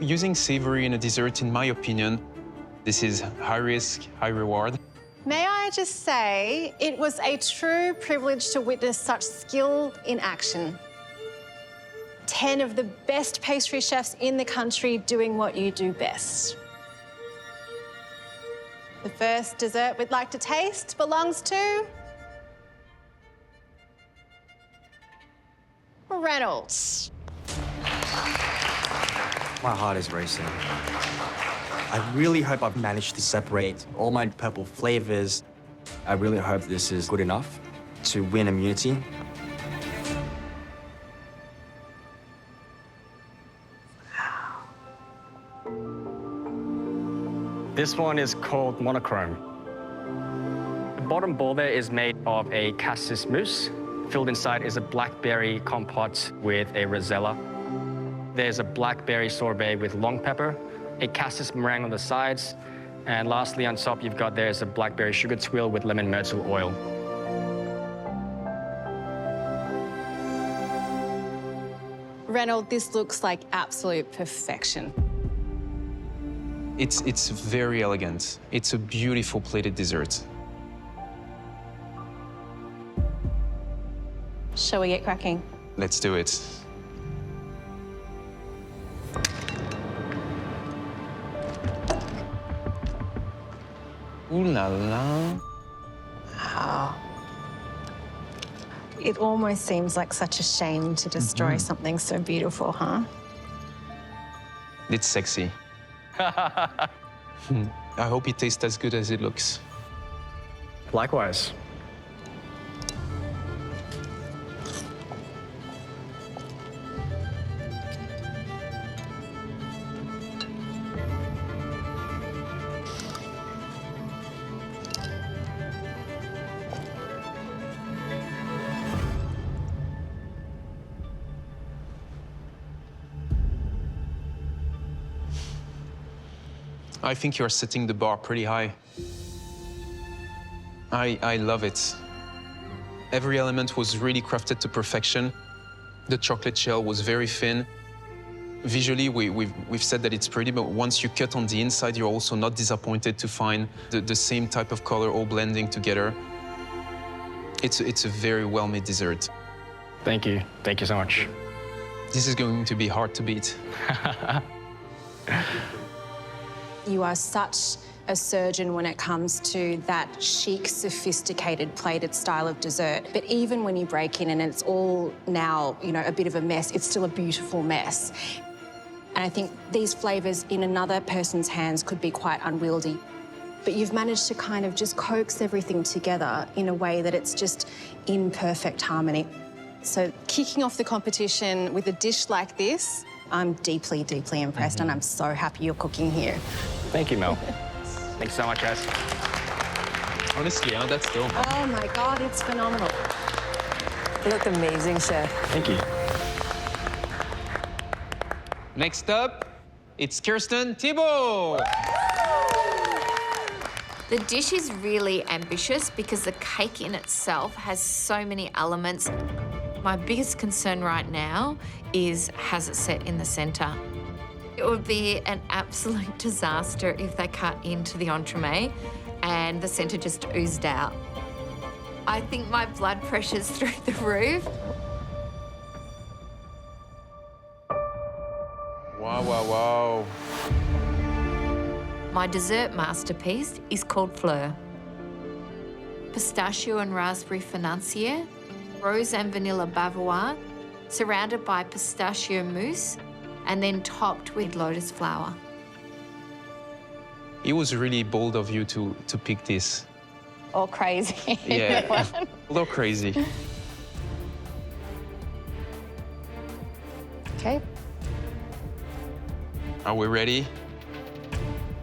Using savory in a dessert, in my opinion, this is high risk, high reward. May I just say, it was a true privilege to witness such skill in action. 10 of the best pastry chefs in the country doing what you do best. The first dessert we'd like to taste belongs to Reynolds. My heart is racing. I really hope I've managed to separate all my purple flavors. I really hope this is good enough to win immunity. This one is called monochrome. The bottom bowl there is made of a cassis mousse. Filled inside is a blackberry compote with a rosella. There's a blackberry sorbet with long pepper, a cassis meringue on the sides, and lastly on top you've got there's a blackberry sugar twill with lemon myrtle oil. Reynolds, this looks like absolute perfection. It's very elegant. It's a beautiful plated dessert. Shall we get cracking? Let's do it. Ooh la la. Wow. It almost seems like such a shame to destroy something so beautiful, huh? It's sexy. I hope it tastes as good as it looks. Likewise. I think you're setting the bar pretty high. I love it. Every element was really crafted to perfection. The chocolate shell was very thin. Visually, we've said that it's pretty, but once you cut on the inside, you're also not disappointed to find the same type of color all blending together. It's a very well-made dessert. Thank you. Thank you so much. This is going to be hard to beat. You are such a surgeon when it comes to that chic, sophisticated, plated style of dessert. But even when you break in and it's all now, you know, a bit of a mess, it's still a beautiful mess. And I think these flavours in another person's hands could be quite unwieldy. But you've managed to kind of just coax everything together in a way that it's just in perfect harmony. So kicking off the competition with a dish like this, I'm deeply, deeply impressed, and I'm so happy you're cooking here. Thank you, Mel. Thanks so much, guys. Honestly, that's dope. Oh my God, it's phenomenal. You look amazing, Chef. Thank you. Next up, it's Kirsten Thibault. The dish is really ambitious because the cake in itself has so many elements. My biggest concern right now is, has it set in the centre? It would be an absolute disaster if they cut into the entremet and the centre just oozed out. I think my blood pressure's through the roof. Wow, wow, wow. My dessert masterpiece is called Fleur. Pistachio and raspberry financier, rose and vanilla bavarois, surrounded by pistachio mousse, and then topped with lotus flower. It was really bold of you to pick this. Or crazy. Yeah, a little crazy. Okay. Are we ready?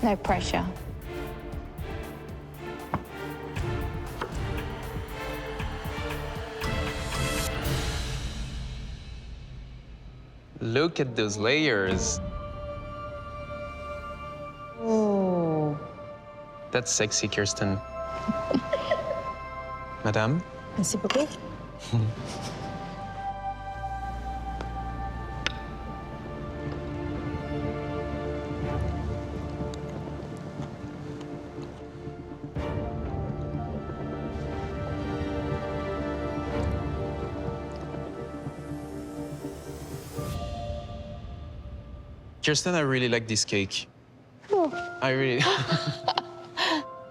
No pressure. Look at those layers. Ooh. That's sexy, Kirsten. Madame? Merci beaucoup. Kirsten, I really like this cake. I really...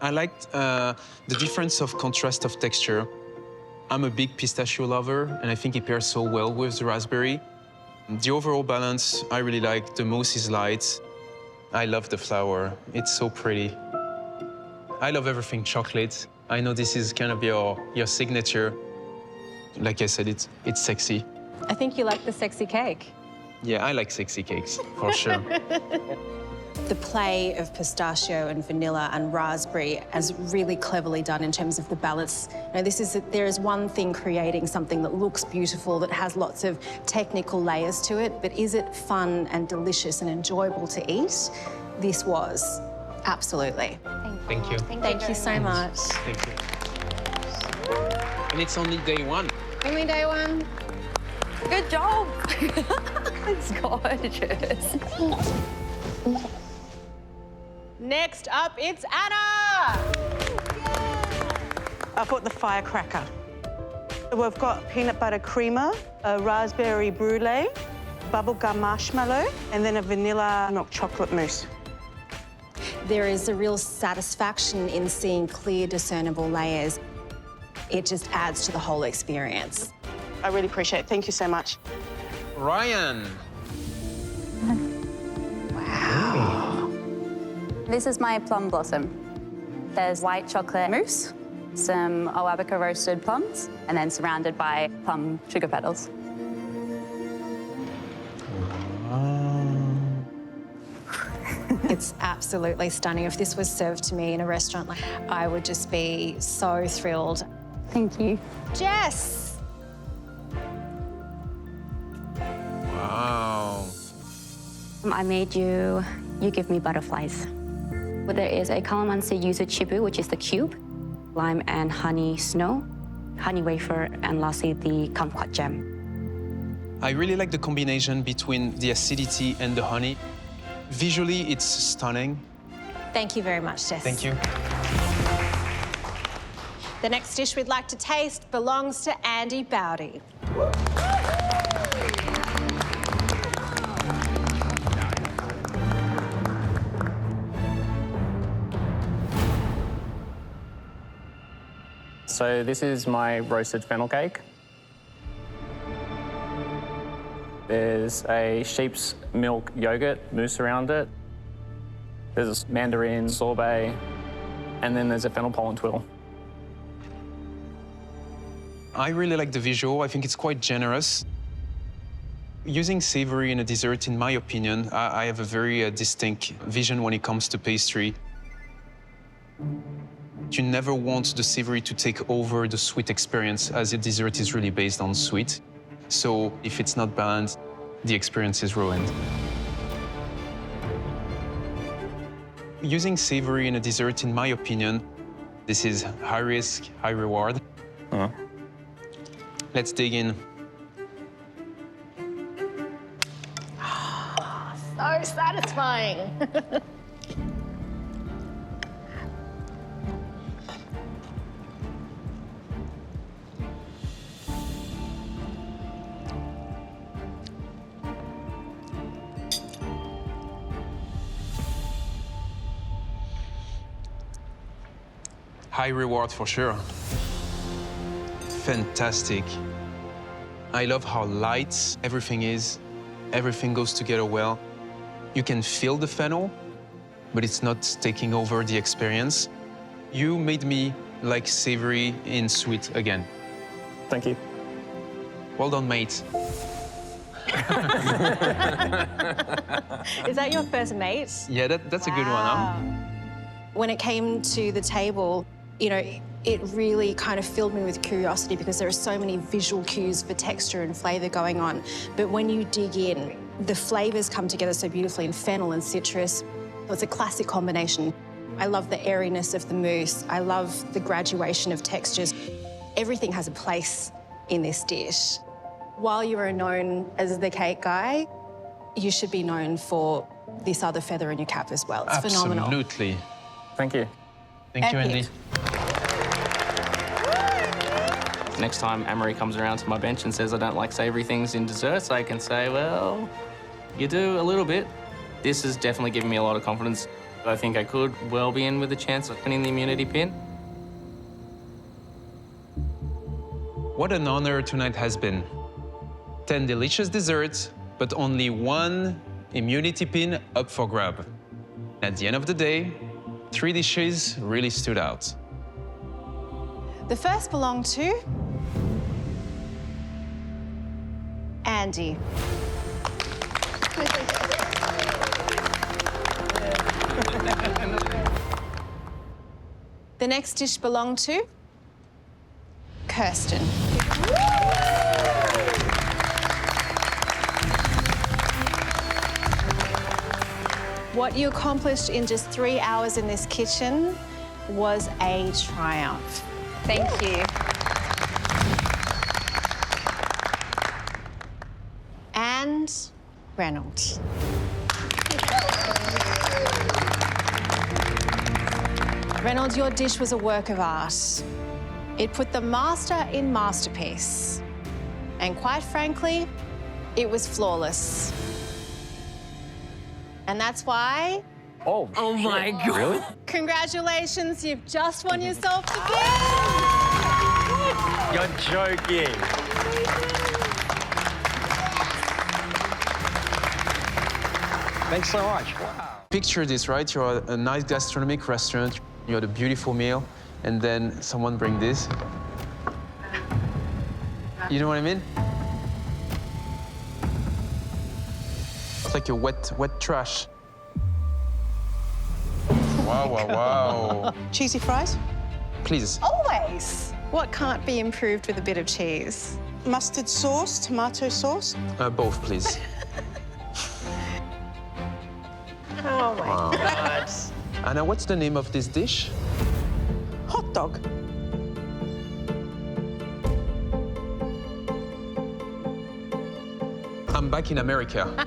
I liked the difference of contrast of texture. I'm a big pistachio lover, and I think it pairs so well with the raspberry. The overall balance, I really like. The mousse is light. I love the flower. It's so pretty. I love everything chocolate. I know this is kind of your signature. Like I said, it's sexy. I think you like the sexy cake. Yeah, I like sexy cakes, for sure. The play of pistachio and vanilla and raspberry is really cleverly done in terms of the balance. You know, there is one thing creating something that looks beautiful, that has lots of technical layers to it, but is it fun and delicious and enjoyable to eat? This was, absolutely. Thank you. Thank you so much. Thank you. And it's only day one. Only day one. Good job. It's gorgeous. Next up, it's Anna. I've got the firecracker. We've got peanut butter creamer, a raspberry brulee, bubblegum marshmallow, and then a vanilla milk chocolate mousse. There is a real satisfaction in seeing clear, discernible layers. It just adds to the whole experience. I really appreciate it. Thank you so much. Ryan. This is my plum blossom. There's white chocolate mousse, some Arabica roasted plums, and then surrounded by plum sugar petals. It's absolutely stunning. If this was served to me in a restaurant, I would just be so thrilled. Thank you. Jess! Wow. I made you give me butterflies. There is a calamansi yuzu chibu, which is the cube, lime and honey snow, honey wafer, and lastly, the kumquat gem. I really like the combination between the acidity and the honey. Visually, it's stunning. Thank you very much, Jess. Thank you. The next dish we'd like to taste belongs to Andy Bowdy. So this is my roasted fennel cake. There's a sheep's milk yogurt mousse around it. There's mandarin sorbet, and then there's a fennel pollen twiddle. I really like the visual. I think it's quite generous. Using savory in a dessert, in my opinion, I have a very distinct vision when it comes to pastry. You never want the savory to take over the sweet experience, as a dessert is really based on sweet. So if it's not balanced, the experience is ruined. Using savory in a dessert, in my opinion, this is high risk, high reward. Let's dig in. So satisfying. High reward for sure. Fantastic. I love how light everything is. Everything goes together well. You can feel the fennel, but it's not taking over the experience. You made me like savory in sweet again. Thank you. Well done, mate. Is that your first mate? Yeah, that's a good one, huh? When it came to the table, you know, it really kind of filled me with curiosity because there are so many visual cues for texture and flavour going on. But when you dig in, the flavours come together so beautifully in fennel and citrus. It's a classic combination. I love the airiness of the mousse. I love the graduation of textures. Everything has a place in this dish. While you are known as the cake guy, you should be known for this other feather in your cap as well. It's phenomenal. Absolutely. Thank you. Thank you, Epic. Andy. Next time Amory comes around to my bench and says I don't like savoury things in desserts, I can say, well, you do a little bit. This has definitely given me a lot of confidence. I think I could well be in with a chance of winning the immunity pin. What an honor tonight has been. 10 delicious desserts, but only one immunity pin up for grab. At the end of the day, 3 dishes really stood out. The first belonged to Andy. The next dish belonged to Kirsten. What you accomplished in just 3 hours in this kitchen was a triumph. Thank you. And Reynolds. Reynolds, your dish was a work of art. It put the master in masterpiece. And quite frankly, it was flawless. And that's why, Oh my God. Really? congratulations, you've just won yourself the gift. You're joking. Thanks so much. Wow. Picture this, right? You're at a nice gastronomic restaurant, you had a beautiful meal, and then someone bring this. You know what I mean? It's like a wet trash. Wow, wow, wow. Cheesy fries, Please. Always. What can't be improved with a bit of cheese? mustard sauce, tomato sauce. Both, please. Oh my God. Anna, what's the name of this dish? Hot dog. I'm back in America.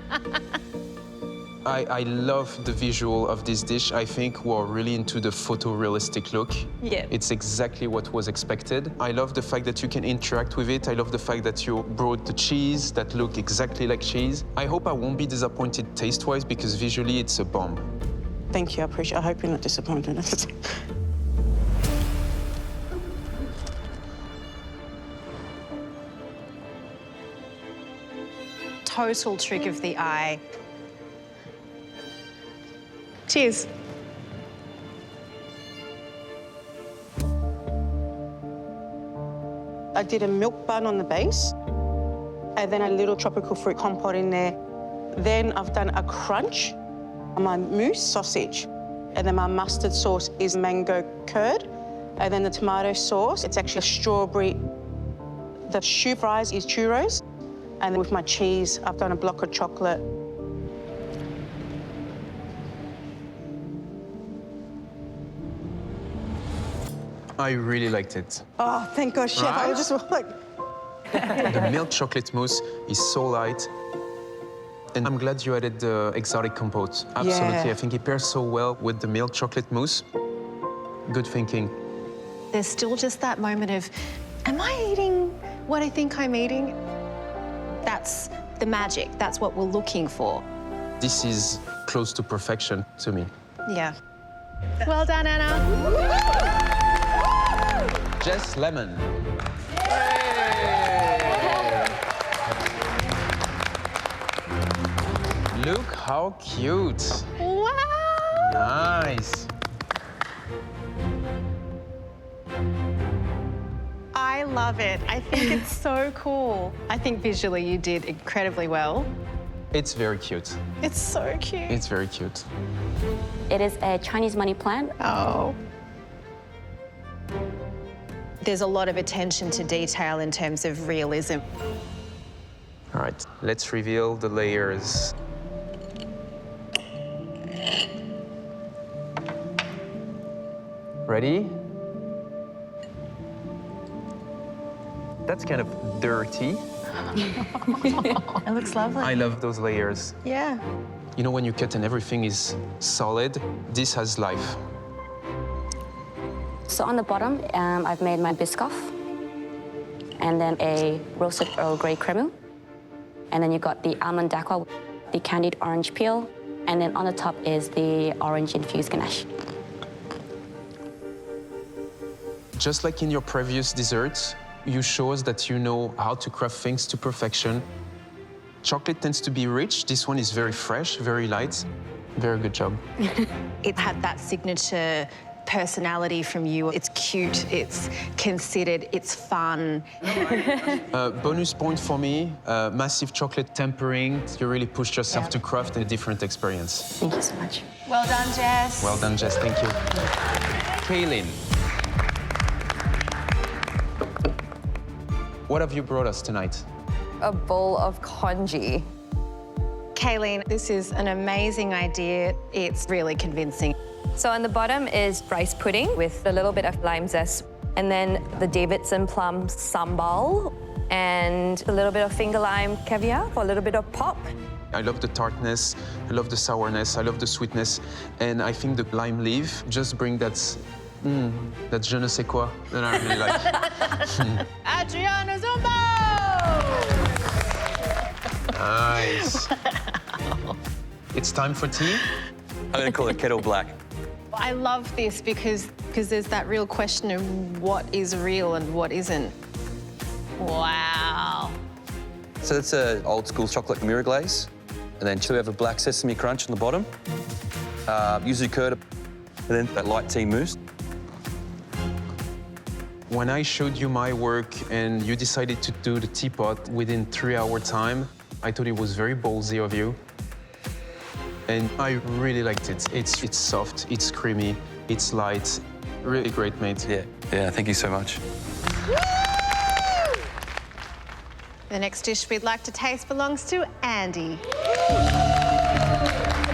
I love the visual of this dish. I think we're really into the photorealistic look. Yeah. It's exactly what was expected. I love the fact that you can interact with it. I love the fact that you brought the cheese that look exactly like cheese. I hope I won't be disappointed taste-wise because visually it's a bomb. Thank you, I appreciate it. I hope you're not disappointed. Total trick of the eye. Cheers. I did a milk bun on the base, and then a little tropical fruit compote in there. Then I've done a crunch on my mousse sausage, and then my mustard sauce is mango curd, and then the tomato sauce, it's actually a strawberry. The choux fries is churros, and then with my cheese, I've done a block of chocolate. I really liked it. Oh, thank God, chef. I was just like, The milk chocolate mousse is so light. And I'm glad you added the exotic compote. Absolutely. Yeah. I think it pairs so well with the milk chocolate mousse. Good thinking. There's still just that moment of, am I eating what I think I'm eating? That's the magic. That's what we're looking for. This is close to perfection to me. Yeah. Well done, Anna. Jess Lemon. Look how cute. Wow. Nice. I love it. I think it's so cool. I think visually you did incredibly well. It's very cute. It's so cute. It's very cute. It is a Chinese money plant. Oh. There's a lot of attention to detail in terms of realism. All right, let's reveal the layers. Ready? That's kind of dirty. It looks lovely. I love those layers. Yeah. You know, when you cut and everything is solid, this has life. So on the bottom, I've made my Biscoff, and then a roasted Earl Grey cremu. And then you got the almond dacquoise, the candied orange peel, And then on the top is the orange-infused ganache. Just like in your previous desserts, you show us that you know how to craft things to perfection. Chocolate tends to be rich. This one is very fresh, very light. Very good job. It had that signature personality from you. It's cute, it's considered, it's fun. Bonus point for me, massive chocolate tempering. You really pushed yourself to craft a different experience. Thank you so much. Well done, Jess. Well done, Jess. Thank you. Kaylin. What have you brought us tonight? A bowl of congee. Kayleen, this is an amazing idea. It's really convincing. So on the bottom is rice pudding with a little bit of lime zest, and then the Davidson plum sambal, and a little bit of finger lime caviar for a little bit of pop. I love the tartness, I love the sourness, I love the sweetness, and I think the lime leaf just bring that je ne sais quoi that I really like. Adriana Zumbo! Nice. It's time for tea. I'm gonna call it kettle black. I love this because there's that real question of what is real and what isn't. Wow. So that's an old school chocolate mirror glaze. And then we have a black sesame crunch on the bottom. Yuzu curd, and then that light tea mousse. When I showed you my work and you decided to do the teapot within 3-hour time, I thought it was very ballsy of you. And I really liked it. It's soft, it's creamy, it's light. Really great, mate. Yeah, thank you so much. The next dish we'd like to taste belongs to Andy.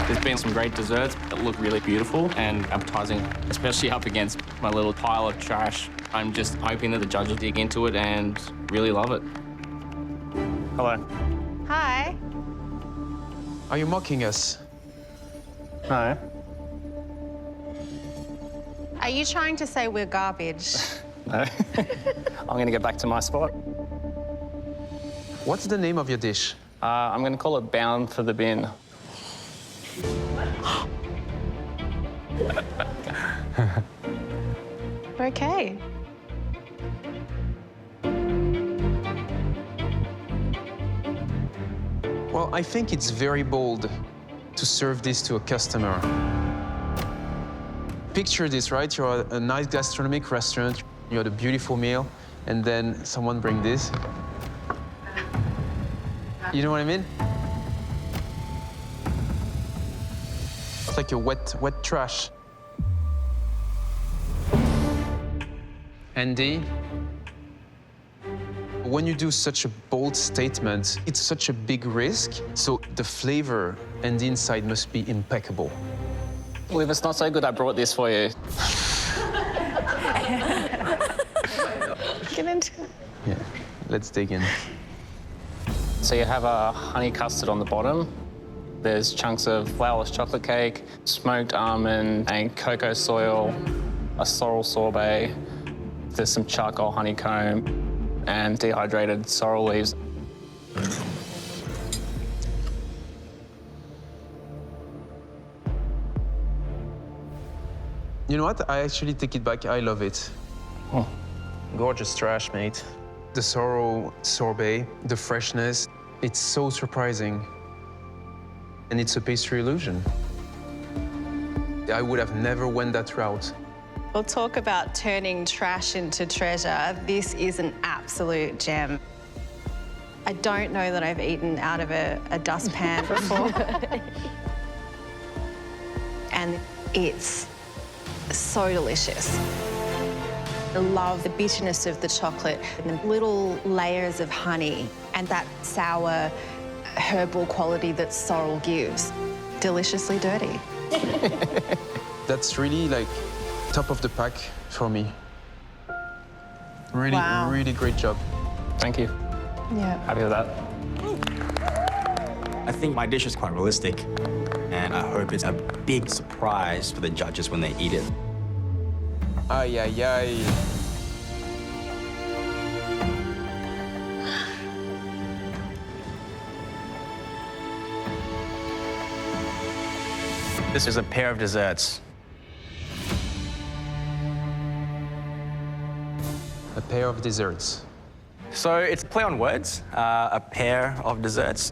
There's been some great desserts that look really beautiful and appetizing, especially up against my little pile of trash. I'm just hoping that the judges dig into it and really love it. Hello. Hi. Are you mocking us? No. Are you trying to say we're garbage? No. I'm going to get back to my spot. What's the name of your dish? I'm going to call it Bound for the Bin. Okay. Well, I think it's very bold to serve this to a customer. Picture this, right? You're at a nice gastronomic restaurant, you had a beautiful meal, and then someone bring this. You know what I mean? It's like a wet trash. Andy, when you do such a bold statement, it's such a big risk, so the flavor and the inside must be impeccable. Well, if it's not so good, I brought this for you. Get into it. Yeah, let's dig in. So you have a honey custard on the bottom. There's chunks of flourless chocolate cake, smoked almond and cocoa soil, a sorrel sorbet. There's some charcoal honeycomb and dehydrated sorrel leaves. You know what? I actually take it back. I love it. Oh. Gorgeous trash, mate. The sorrel sorbet, the freshness, it's so surprising. And it's a pastry illusion. I would have never went that route. We'll talk about turning trash into treasure. This is an absolute gem. I don't know that I've eaten out of a dustpan before. And it's so delicious. I love the bitterness of the chocolate and the little layers of honey and that sour herbal quality that sorrel gives. Deliciously dirty. That's really like top of the pack for me. Really, Wow. really great job. Thank you. Yeah. Happy with that. I think my dish is quite realistic, and I hope it's a big surprise for the judges when they eat it. Ay, ay, ay. This is a pair of desserts. A pair of desserts. So it's a play on words, a pair of desserts.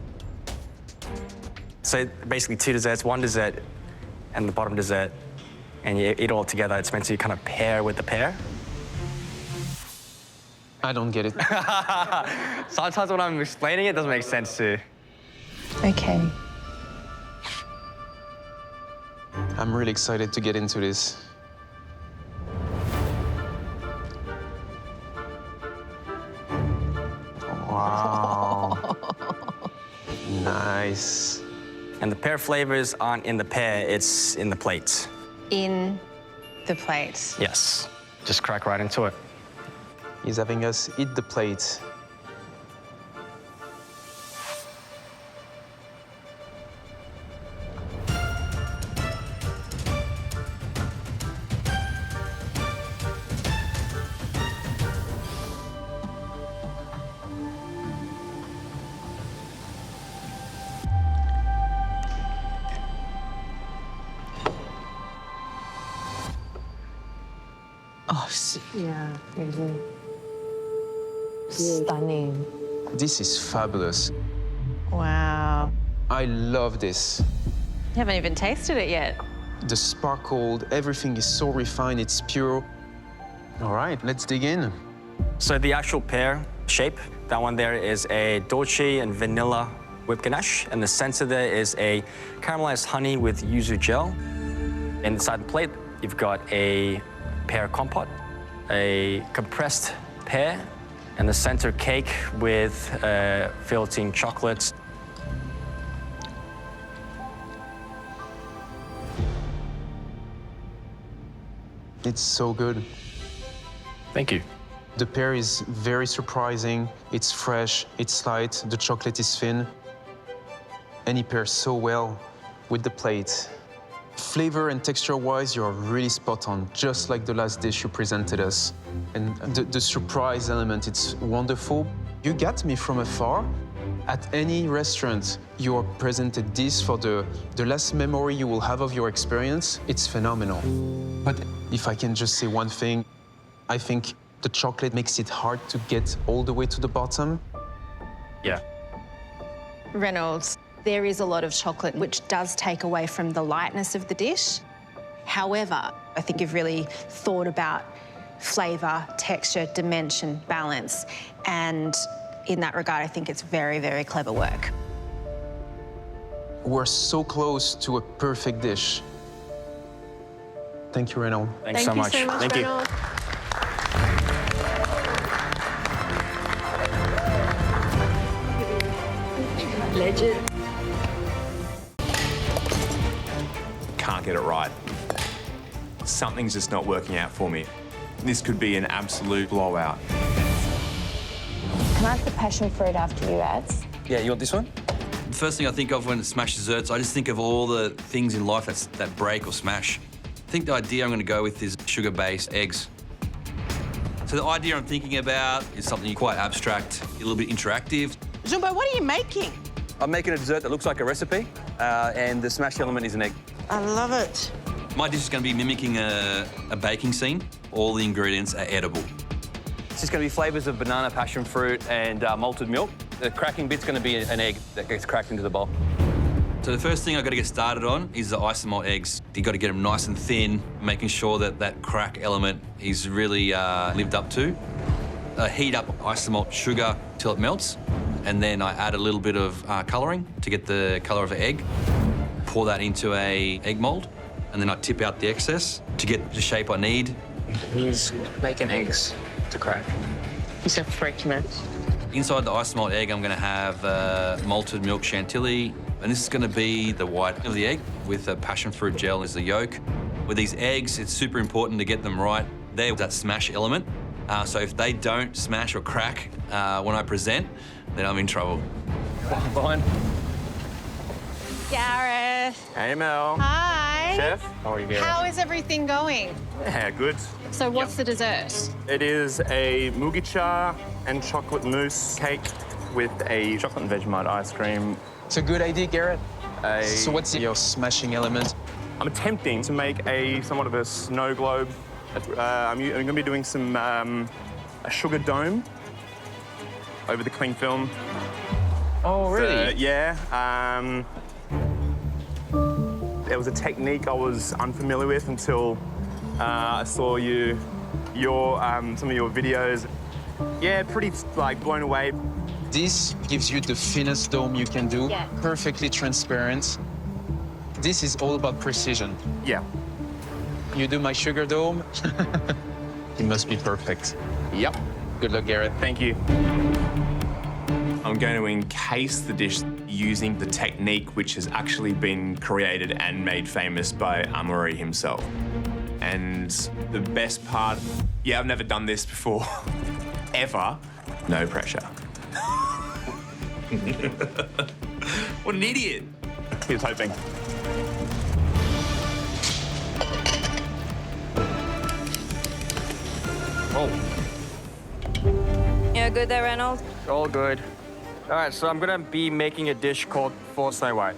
So basically 2 desserts, 1 dessert and the bottom dessert, and you eat it all together. It's meant to kind of pair with the pear. I don't get it. Sometimes when I'm explaining it, it doesn't make sense too. Okay. I'm really excited to get into this. Wow. Nice. And the pear flavors aren't in the pear, it's in the plate. In the plate. Yes. Just crack right into it. He's having us eat the plate. Oh, yeah. Stunning. This is fabulous. Wow. I love this. You haven't even tasted it yet. The sparkled, everything is so refined, it's pure. All right, let's dig in. So the actual pear shape, that one there is a dolce and vanilla whipped ganache, and the center there is a caramelized honey with yuzu gel. Inside the plate, you've got a pear compote, a compressed pear, and the center cake with filled in chocolate. It's so good. Thank you. The pear is very surprising. It's fresh, it's light, the chocolate is thin. And it pairs so well with the plate. Flavor and texture-wise, you're really spot on, just like the last dish you presented us. And the surprise element, it's wonderful. You got me from afar. At any restaurant, you are presented this for the last memory you will have of your experience. It's phenomenal. But if I can just say one thing, I think the chocolate makes it hard to get all the way to the bottom. Yeah. Reynolds, there is a lot of chocolate, which does take away from the lightness of the dish. However, I think you've really thought about flavour, texture, dimension, balance, and in that regard, I think it's very, very clever work. We're so close to a perfect dish. Thank you, Reynolds. Thanks so much. Thank you. Reynolds. Legend. Can't get it right. Something's just not working out for me. This could be an absolute blowout. Can I have the passion fruit after you, Ads? Yeah, you want this one? The first thing I think of when it's smash desserts, I just think of all the things in life that break or smash. I think the idea I'm going to go with is sugar-based eggs. So the idea I'm thinking about is something quite abstract, a little bit interactive. Zumbo, what are you making? I'm making a dessert that looks like a recipe, and the smash element is an egg. I love it. My dish is going to be mimicking a baking scene. All the ingredients are edible. It's just going to be flavours of banana, passion fruit, and malted milk. The cracking bit's going to be an egg that gets cracked into the bowl. So the first thing I've got to get started on is the isomalt eggs. You've got to get them nice and thin, making sure that that crack element is really lived up to. I heat up isomalt sugar till it melts, and then I add a little bit of colouring to get the colour of an egg. Pour that into a egg mould, and then I tip out the excess to get the shape I need. He's making eggs to crack. He's a freak, man. Inside the isomalt egg, I'm going to have malted milk chantilly, and this is going to be the white of the egg with a passion fruit gel as the yolk. With these eggs, it's super important to get them right. They're that smash element. So if they don't smash or crack when I present, then I'm in trouble. Fine. Gareth. Hey, Mel. Hi. Chef. How are you? How is everything going? Yeah, good. So what's the dessert? It is a mugicha and chocolate mousse cake with a chocolate and Vegemite ice cream. It's a good idea, Garrett. So what's your smashing element? I'm attempting to make somewhat of a snow globe. I'm going to be doing some a sugar dome over the cling film. Oh, really? Yeah. It was a technique I was unfamiliar with until I saw some of your videos. Yeah, pretty like blown away. This gives you the thinnest dome you can do, perfectly transparent. This is all about precision. Yeah. You do my sugar dome, it must be perfect. Yep. Good luck, Gareth. Thank you. I'm going to encase the dish using the technique which has actually been created and made famous by Amory himself. And the best part, yeah, I've never done this before, ever, no pressure. What an idiot. He was hoping. Oh. You're good there, Reynolds? All good. All right, so I'm gonna be making a dish called For Snow White.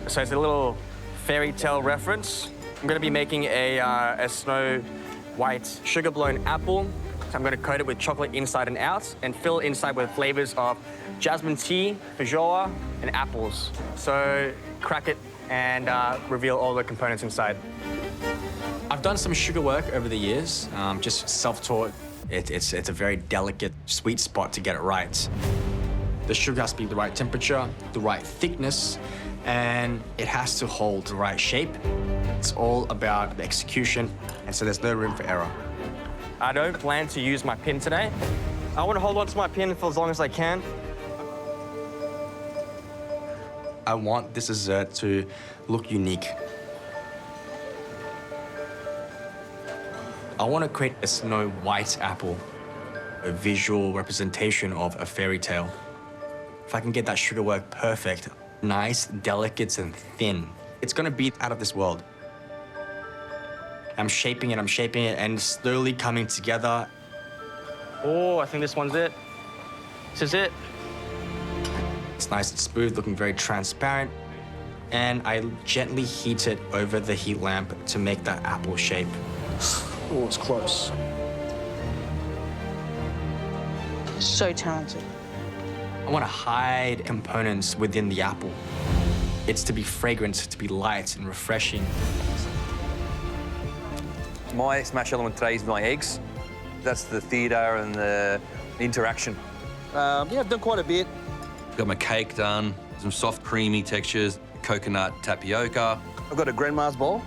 So it's a little fairy tale reference. I'm gonna be making a Snow White sugar-blown apple. So I'm gonna coat it with chocolate inside and out and fill inside with flavors of jasmine tea, feijoa, and apples. So crack it and reveal all the components inside. I've done some sugar work over the years, just self-taught. It's a very delicate, sweet spot to get it right. The sugar has to be the right temperature, the right thickness, and it has to hold the right shape. It's all about the execution, and so there's no room for error. I don't plan to use my pin today. I want to hold on to my pin for as long as I can. I want this dessert to look unique. I want to create a Snow White apple, a visual representation of a fairy tale. If I can get that sugar work perfect, nice, delicate, and thin, it's going to be out of this world. I'm shaping it, and slowly coming together. Oh, I think this one's it. This is it. It's nice and smooth, looking very transparent. And I gently heat it over the heat lamp to make that apple shape. Oh, it's close. So talented. I want to hide components within the apple. It's to be fragrant, to be light and refreshing. My smash element today is my eggs. That's the theatre and the interaction. Yeah, I've done quite a bit. Got my cake done, some soft, creamy textures, coconut tapioca. I've got a grandma's bowl,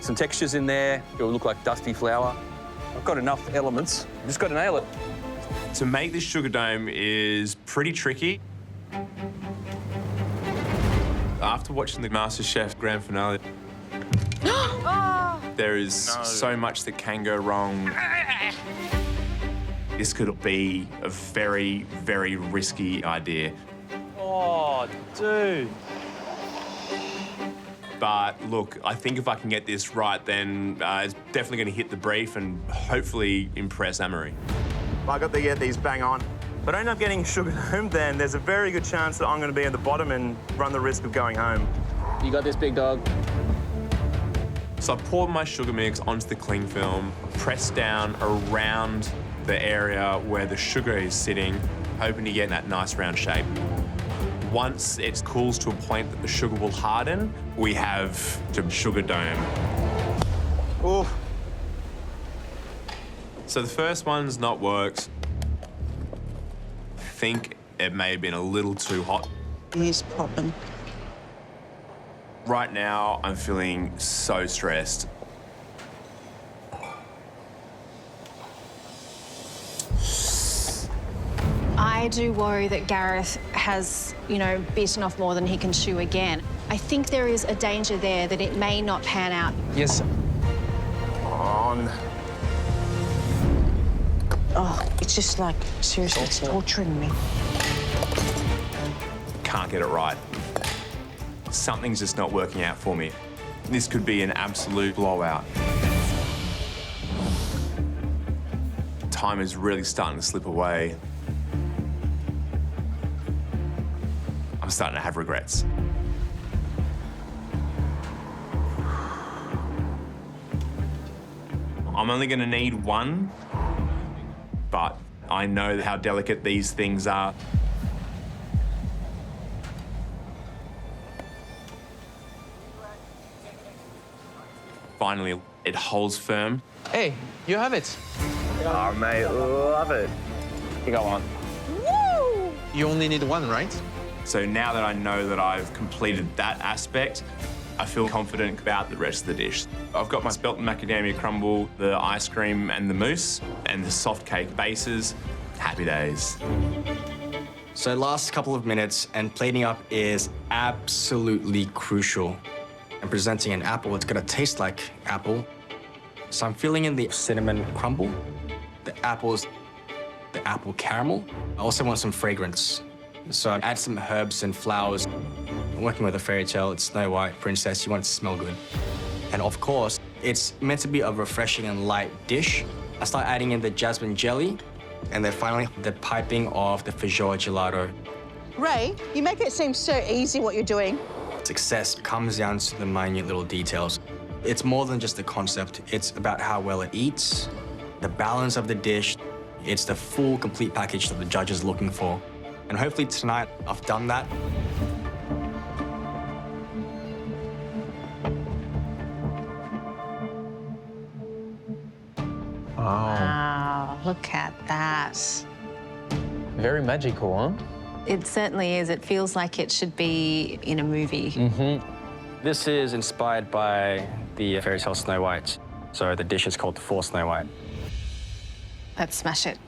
some textures in there. It will look like dusty flour. I've got enough elements. I've just got to nail it. To make this sugar dome is pretty tricky. After watching the MasterChef grand finale, there is so much that can go wrong. This could be a very, very risky idea. Oh, dude. But look, I think if I can get this right, then it's definitely going to hit the brief and hopefully impress Amory. I got to get these bang on. If I don't end up getting sugar dome, then there's a very good chance that I'm going to be at the bottom and run the risk of going home. You got this, big dog. So I poured my sugar mix onto the cling film, pressed down around the area where the sugar is sitting, hoping to get that nice round shape. Once it cools to a point that the sugar will harden, we have the sugar dome. Ooh. So the first one's not worked. I think it may have been a little too hot. He's popping. Right now, I'm feeling so stressed. I do worry that Gareth has, bitten off more than he can chew again. I think there is a danger there that it may not pan out. Yes. On. Oh, it's just like, seriously, it's torturing me. Can't get it right. Something's just not working out for me. This could be an absolute blowout. Time is really starting to slip away. I'm starting to have regrets. I'm only going to need one, but I know how delicate these things are. Finally, it holds firm. Hey, you have it. Oh, mate, love it. You got one. You only need one, right? So now that I know that I've completed that aspect, I feel confident about the rest of the dish. I've got my spelt and macadamia crumble, the ice cream and the mousse, and the soft cake bases. Happy days. So last couple of minutes, and plating up is absolutely crucial. And presenting an apple, it's gonna taste like apple. So I'm filling in the cinnamon crumble, the apple caramel. I also want some fragrance. So I add some herbs and flowers. I'm working with a fairy tale, it's Snow White princess, you want it to smell good. And of course, it's meant to be a refreshing and light dish. I start adding in the jasmine jelly, and then finally the piping of the feijoa gelato. Ray, you make it seem so easy what you're doing. Success comes down to the minute little details. It's more than just the concept, it's about how well it eats, the balance of the dish. It's the full, complete package that the judge is looking for. And hopefully tonight I've done that. Wow, look at that. Very magical, huh? It certainly is. It feels like it should be in a movie. This is inspired by the fairy tale Snow White. So the dish is called For Snow White. Let's smash it.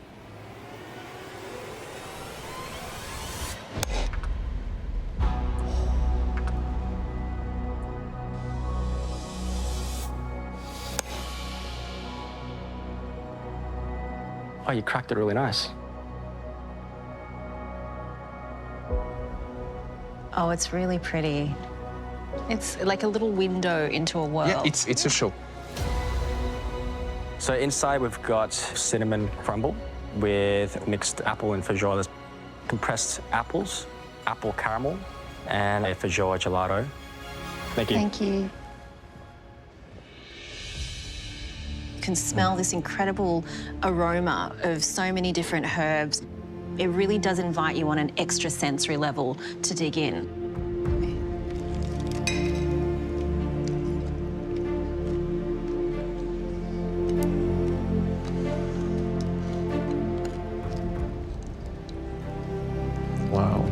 Oh, you cracked it really nice. Oh, it's really pretty. It's like a little window into a world. Yeah, it's a show. So inside we've got cinnamon crumble with mixed apple and feijoa. There's compressed apples, apple caramel, and a feijoa gelato. Thank you. Thank you. You can smell this incredible aroma of so many different herbs. It really does invite you on an extra sensory level to dig in. Wow.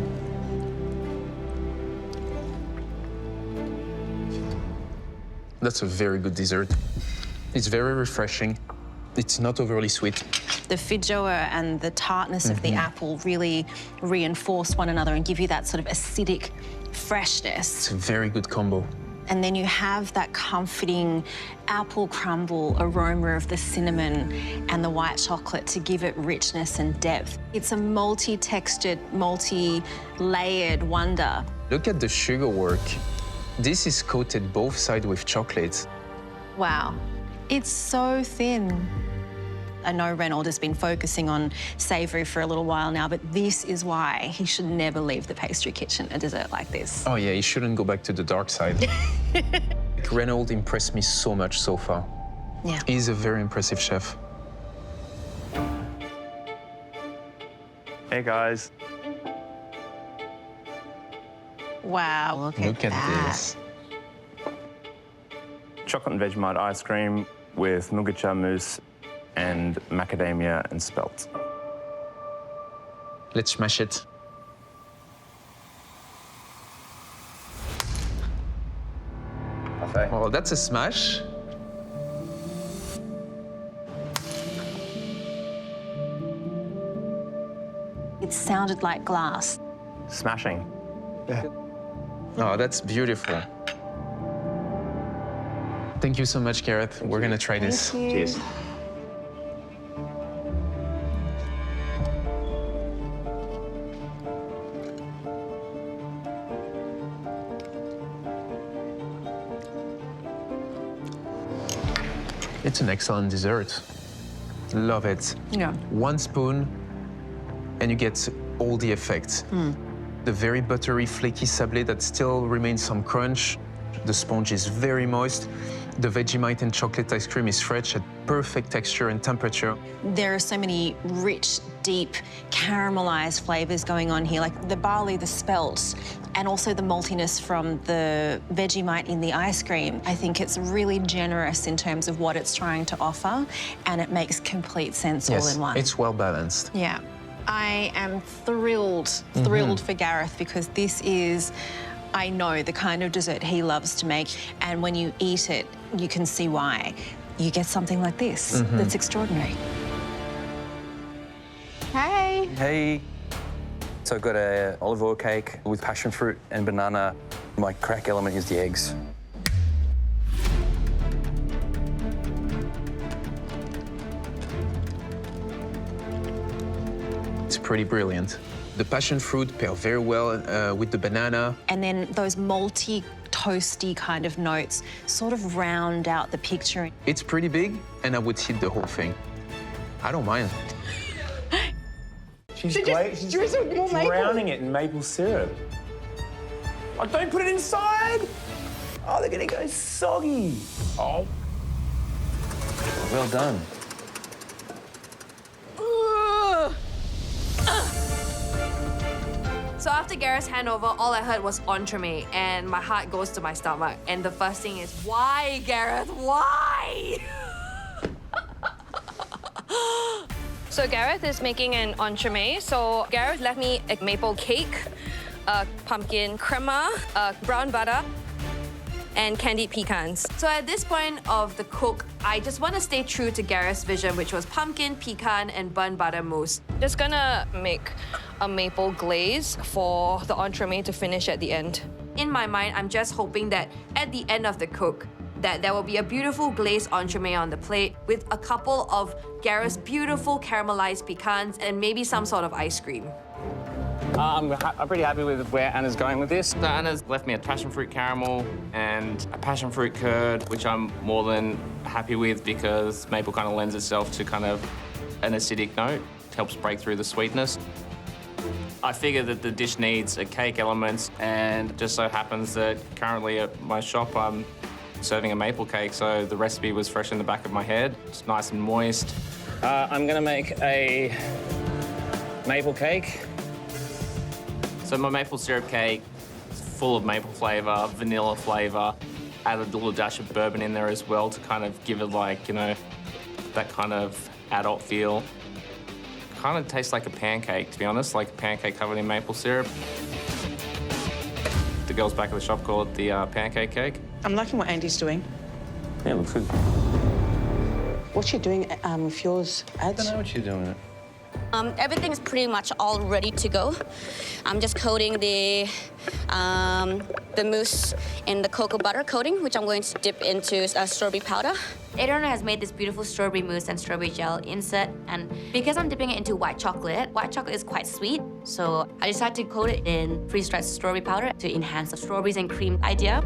That's a very good dessert. It's very refreshing. It's not overly sweet. The feijoa and the tartness of the apple really reinforce one another and give you that sort of acidic freshness. It's a very good combo. And then you have that comforting apple crumble aroma of the cinnamon and the white chocolate to give it richness and depth. It's a multi-textured, multi-layered wonder. Look at the sugar work. This is coated both sides with chocolate. Wow. It's so thin. I know Reynolds has been focusing on savoury for a little while now, but this is why he should never leave the pastry kitchen, a dessert like this. Oh yeah, he shouldn't go back to the dark side. Reynolds impressed me so much so far. Yeah. He's a very impressive chef. Hey, guys. Wow, look at that. This. Chocolate and Vegemite ice cream with nougat mousse and macadamia and spelt. Let's smash it. Okay. Oh, that's a smash. It sounded like glass. Smashing. Oh, that's beautiful. Thank you so much, Gareth. We're gonna try this. Cheers. It's an excellent dessert. Love it. Yeah. 1 spoon, and you get all the effects. The very buttery, flaky sablé that still remains some crunch, The sponge is very moist. The Vegemite and chocolate ice cream is fresh at perfect texture and temperature. There are so many rich, deep, caramelized flavors going on here, like the barley, the spelt, and also the maltiness from the Vegemite in the ice cream. I think it's really generous in terms of what it's trying to offer, and it makes complete sense all in one. It's well balanced. Yeah. I am thrilled for Gareth, because this is, I know, the kind of dessert he loves to make, and when you eat it, you can see why. You get something like this that's extraordinary. Hey. Hey. So I've got a olive oil cake with passion fruit and banana. My crack element is the eggs. It's pretty brilliant. The passion fruit pair very well with the banana. And then those malty, toasty kind of notes sort of round out the picture. It's pretty big, and I would eat the whole thing. I don't mind. She's drowning it in maple syrup. Oh, don't put it inside! Oh, they're gonna go soggy. Oh. Well done. So after Gareth's handover, all I heard was entremet, and my heart goes to my stomach. And the first thing is, why, Gareth? Why? So Gareth is making an entremet. So Gareth left me a maple cake, a pumpkin crema, a brown butter, and candied pecans. So at this point of the cook, I just want to stay true to Gareth's vision, which was pumpkin, pecan, and burnt butter mousse. Just gonna make a maple glaze for the entremet to finish at the end. In my mind, I'm just hoping that at the end of the cook, that there will be a beautiful glazed entremet on the plate with a couple of Gareth's beautiful caramelized pecans and maybe some sort of ice cream. I'm pretty happy with where Anna's going with this. So Anna's left me a passion fruit caramel and a passion fruit curd, which I'm more than happy with because maple kind of lends itself to kind of an acidic note. It helps break through the sweetness. I figured that the dish needs a cake element, and it just so happens that currently at my shop I'm serving a maple cake, so the recipe was fresh in the back of my head. It's nice and moist. I'm gonna make a maple cake. So my maple syrup cake is full of maple flavour, vanilla flavour. Added a little dash of bourbon in there as well to kind of give it like, you know, that kind of adult feel. Kind of tastes like a pancake, to be honest, like a pancake covered in maple syrup. The girls back at the shop call it the pancake cake. I'm liking what Andy's doing. Yeah, it looks good. What's she doing with yours, Ads? I don't know what you're doing. Everything is pretty much all ready to go. I'm just coating the mousse in the cocoa butter coating, which I'm going to dip into strawberry powder. Adriana has made this beautiful strawberry mousse and strawberry gel insert, and because I'm dipping it into white chocolate is quite sweet, so I decided to coat it in freeze-dried strawberry powder to enhance the strawberries and cream idea.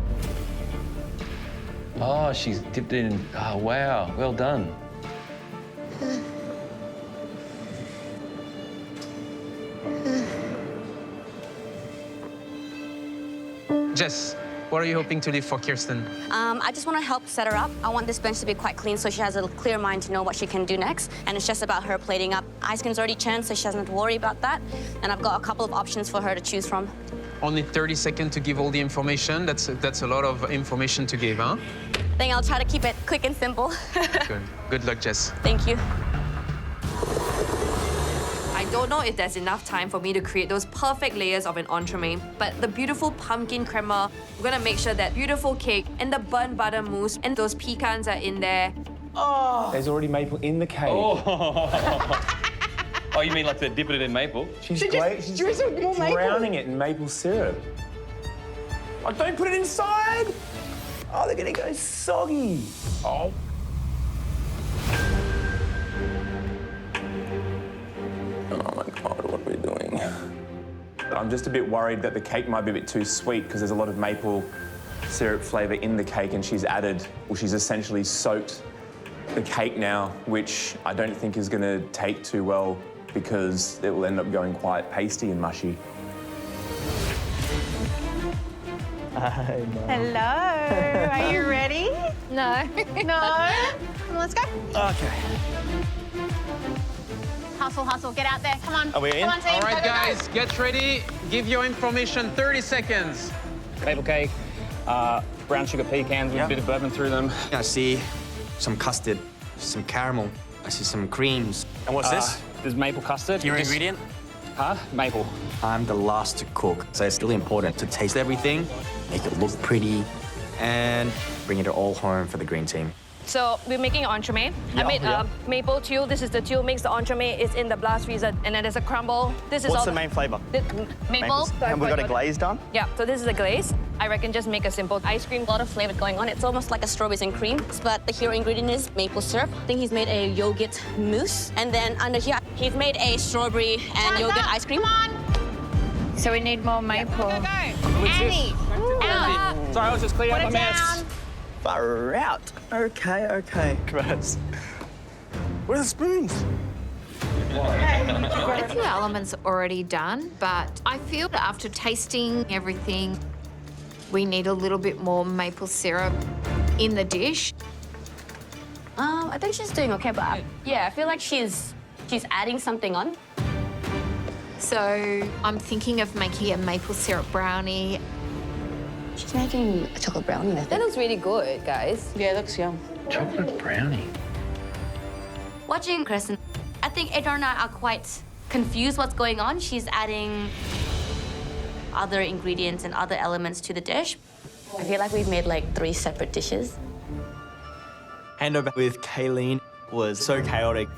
Oh, she's dipped it in. Oh, wow. Well done. Jess, what are you hoping to leave for Kirsten? I just want to help set her up. I want this bench to be quite clean so she has a clear mind to know what she can do next. And it's just about her plating up. Ice cream's already churned, so she doesn't have to worry about that. And I've got a couple of options for her to choose from. Only 30 seconds to give all the information. That's a lot of information to give, huh? I think I'll try to keep it quick and simple. Good. Good luck, Jess. Thank you. I don't know if there's enough time for me to create those perfect layers of an entremet, but the beautiful pumpkin crema, we're gonna make sure that beautiful cake and the burnt butter mousse and those pecans are in there. Oh! There's already maple in the cake. Oh, oh, you mean like they're dipping it in maple? She's drowning it in maple syrup. Oh, don't put it inside! Oh, they're gonna go soggy. Oh. Oh my God, what are we doing? I'm just a bit worried that the cake might be a bit too sweet because there's a lot of maple syrup flavour in the cake, and she's essentially soaked the cake now, which I don't think is going to take too well because it will end up going quite pasty and mushy. Hello. Are you ready? No. No? Come on, let's go. Okay. Hustle, hustle. Get out there. Come on. Are we in? Come on, team. All right, Go, go, go. guys, get ready. Give your information 30 seconds. Maple cake, brown sugar pecans with a bit of bourbon through them. I see some custard, some caramel. I see some creams. And what's this? There's maple custard. Your ingredient? Huh? Maple. I'm the last to cook, so it's really important to taste everything, make it look pretty, and bring it all home for the green team. So we're making an entremet. I made maple tuile. This is the tuile mix. The entremet is in the blast freezer, and then there's a crumble. This is What's all the main flavour? Maple. And we got a glaze done? Yeah. So this is a glaze. I reckon just make a simple ice cream. A lot of flavor going on. It's almost like a strawberries and cream, but the hero ingredient is maple syrup. I think he's made a yogurt mousse, and then under here he's made a strawberry and yogurt ice cream. Come on. So we need more maple. Go, go, go. Annie. Out. Sorry, I was just cleaning Put up it my mess. down. Far out. Okay. Gross. Where are the spoons? A few elements already done, but I feel that after tasting everything, we need a little bit more maple syrup in the dish. I think she's doing okay, but yeah, I feel like she's adding something on. So I'm thinking of making a maple syrup brownie. She's making a chocolate brownie, I think. That looks really good, guys. Yeah, it looks yum. Chocolate brownie. Watching Kristen, I think Adriana and I are quite confused what's going on. She's adding other ingredients and other elements to the dish. I feel like we've made like 3 separate dishes. Handover with Kayleen was so chaotic.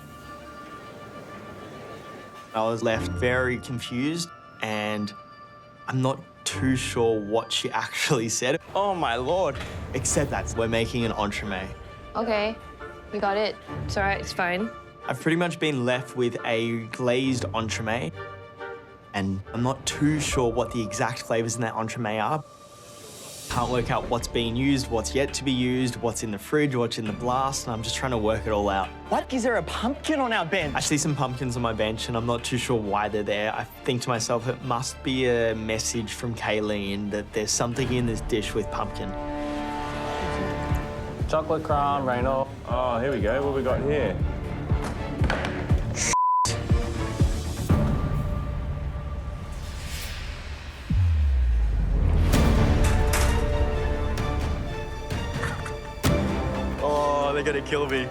I was left very confused and I'm not too sure what she actually said. Oh my Lord. Except that we're making an entremet. Okay, we got it. It's all right. It's fine. I've pretty much been left with a glazed entremet and I'm not too sure what the exact flavors in that entremet are. Can't work out what's being used, what's yet to be used, what's in the fridge, what's in the blast, and I'm just trying to work it all out. What? Is there a pumpkin on our bench? I see some pumpkins on my bench and I'm not too sure why they're there. I think to myself, it must be a message from Kayleen that there's something in this dish with pumpkin. Chocolate crown, Reynolds. Oh, here we go. What we got here? Oh, they're gonna kill me.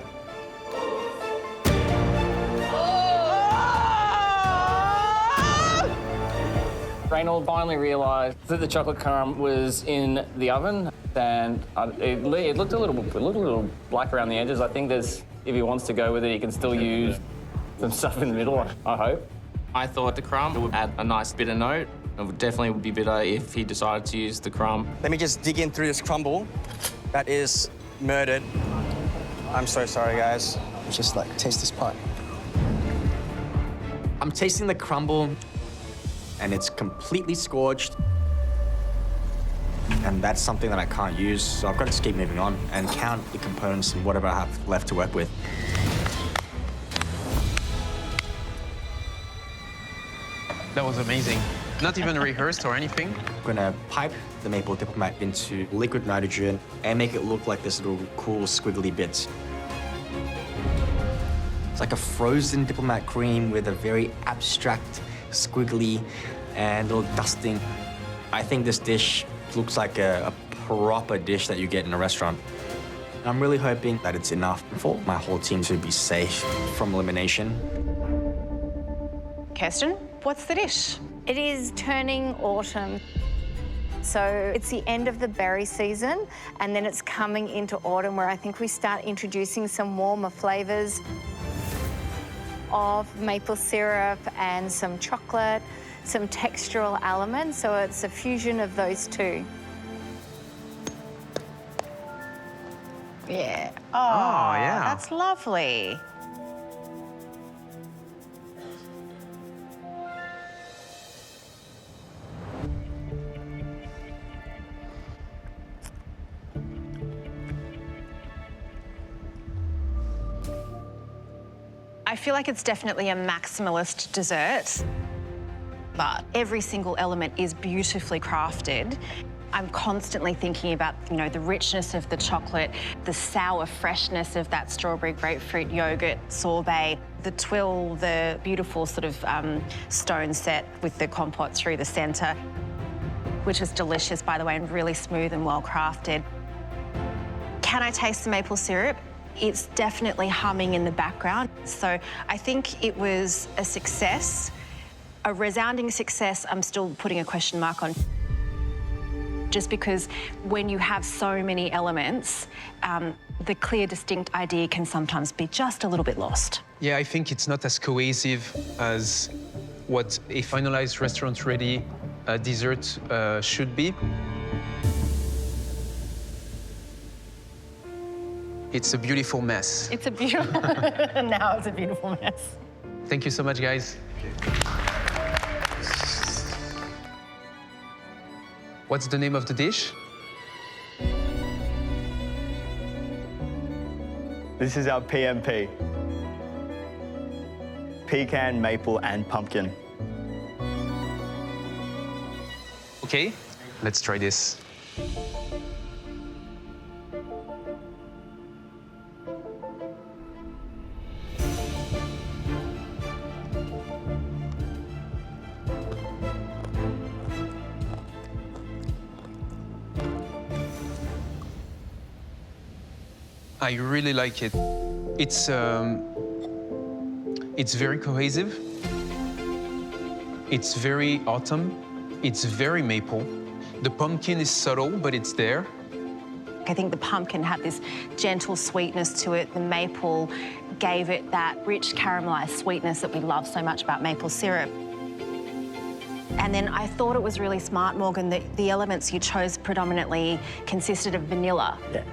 Reynolds finally realised that the chocolate crumb was in the oven, and it looked a little black around the edges. I think if he wants to go with it, he can still use some stuff in the middle, I hope. I thought the crumb would add a nice bitter note. It would definitely be bitter if he decided to use the crumb. Let me just dig in through this crumble. That is murdered. I'm so sorry, guys. Just like taste this pie. I'm tasting the crumble, and it's completely scorched. And that's something that I can't use, so I've got to just keep moving on and count the components and whatever I have left to work with. That was amazing. Not even rehearsed or anything. I'm gonna pipe the maple diplomat into liquid nitrogen and make it look like this little cool squiggly bits. It's like a frozen diplomat cream with a very abstract, squiggly, and little dusting. I think this dish looks like a proper dish that you get in a restaurant. I'm really hoping that it's enough for my whole team to be safe from elimination. Kirsten, what's the dish? It is turning autumn. So it's the end of the berry season, and then it's coming into autumn where I think we start introducing some warmer flavours of maple syrup and some chocolate, some textural elements. So it's a fusion of those two. Yeah. Oh, yeah. That's lovely. I feel like it's definitely a maximalist dessert, but every single element is beautifully crafted. I'm constantly thinking about, you know, the richness of the chocolate, the sour freshness of that strawberry grapefruit yogurt sorbet, the twill, the beautiful sort of stone set with the compote through the centre, which is delicious, by the way, and really smooth and well crafted. Can I taste the maple syrup? It's definitely humming in the background. So I think it was a success, a resounding success. I'm still putting a question mark on. Just because when you have so many elements, the clear, distinct idea can sometimes be just a little bit lost. Yeah, I think it's not as cohesive as what a finalized restaurant-ready dessert should be. It's a beautiful mess. It's a beautiful, now it's a beautiful mess. Thank you so much, guys. What's the name of the dish? This is our PMP. Pecan, maple, and pumpkin. Okay, let's try this. I really like it. It's very cohesive. It's very autumn. It's very maple. The pumpkin is subtle, but it's there. I think the pumpkin had this gentle sweetness to it. The maple gave it that rich caramelized sweetness that we love so much about maple syrup. And then I thought it was really smart, Morgan, that the elements you chose predominantly consisted of vanilla. Yeah.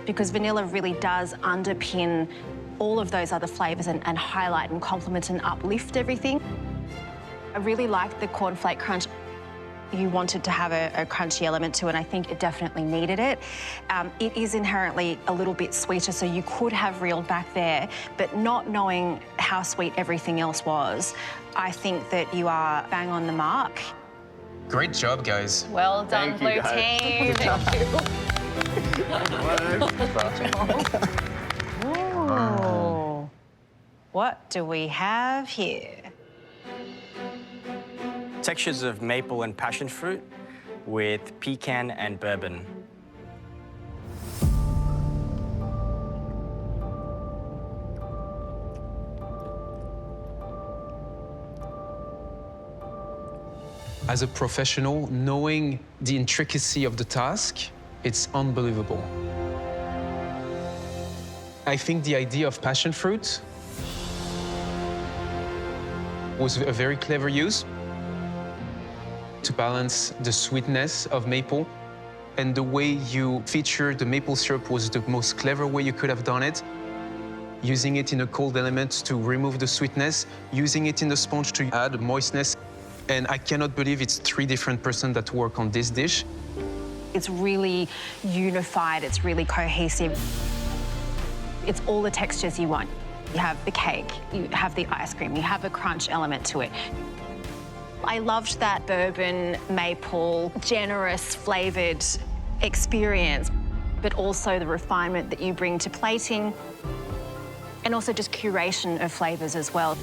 Because vanilla really does underpin all of those other flavours and highlight and complement and uplift everything. I really liked the cornflake crunch. You wanted to have a crunchy element to it, and I think it definitely needed it. It is inherently a little bit sweeter, so you could have reeled back there, but not knowing how sweet everything else was, I think that you are bang on the mark. Great job, guys. Well done, Blue Team. Thank you. Ooh. What do we have here? Textures of maple and passion fruit with pecan and bourbon. As a professional, knowing the intricacy of the task, it's unbelievable. I think the idea of passion fruit was a very clever use to balance the sweetness of maple. And the way you featured the maple syrup was the most clever way you could have done it. Using it in a cold element to remove the sweetness, using it in the sponge to add moistness. And I cannot believe it's 3 different persons that work on this dish. It's really unified, it's really cohesive. It's all the textures you want. You have the cake, you have the ice cream, you have a crunch element to it. I loved that bourbon, maple, generous flavoured experience, but also the refinement that you bring to plating, and also just curation of flavours as well.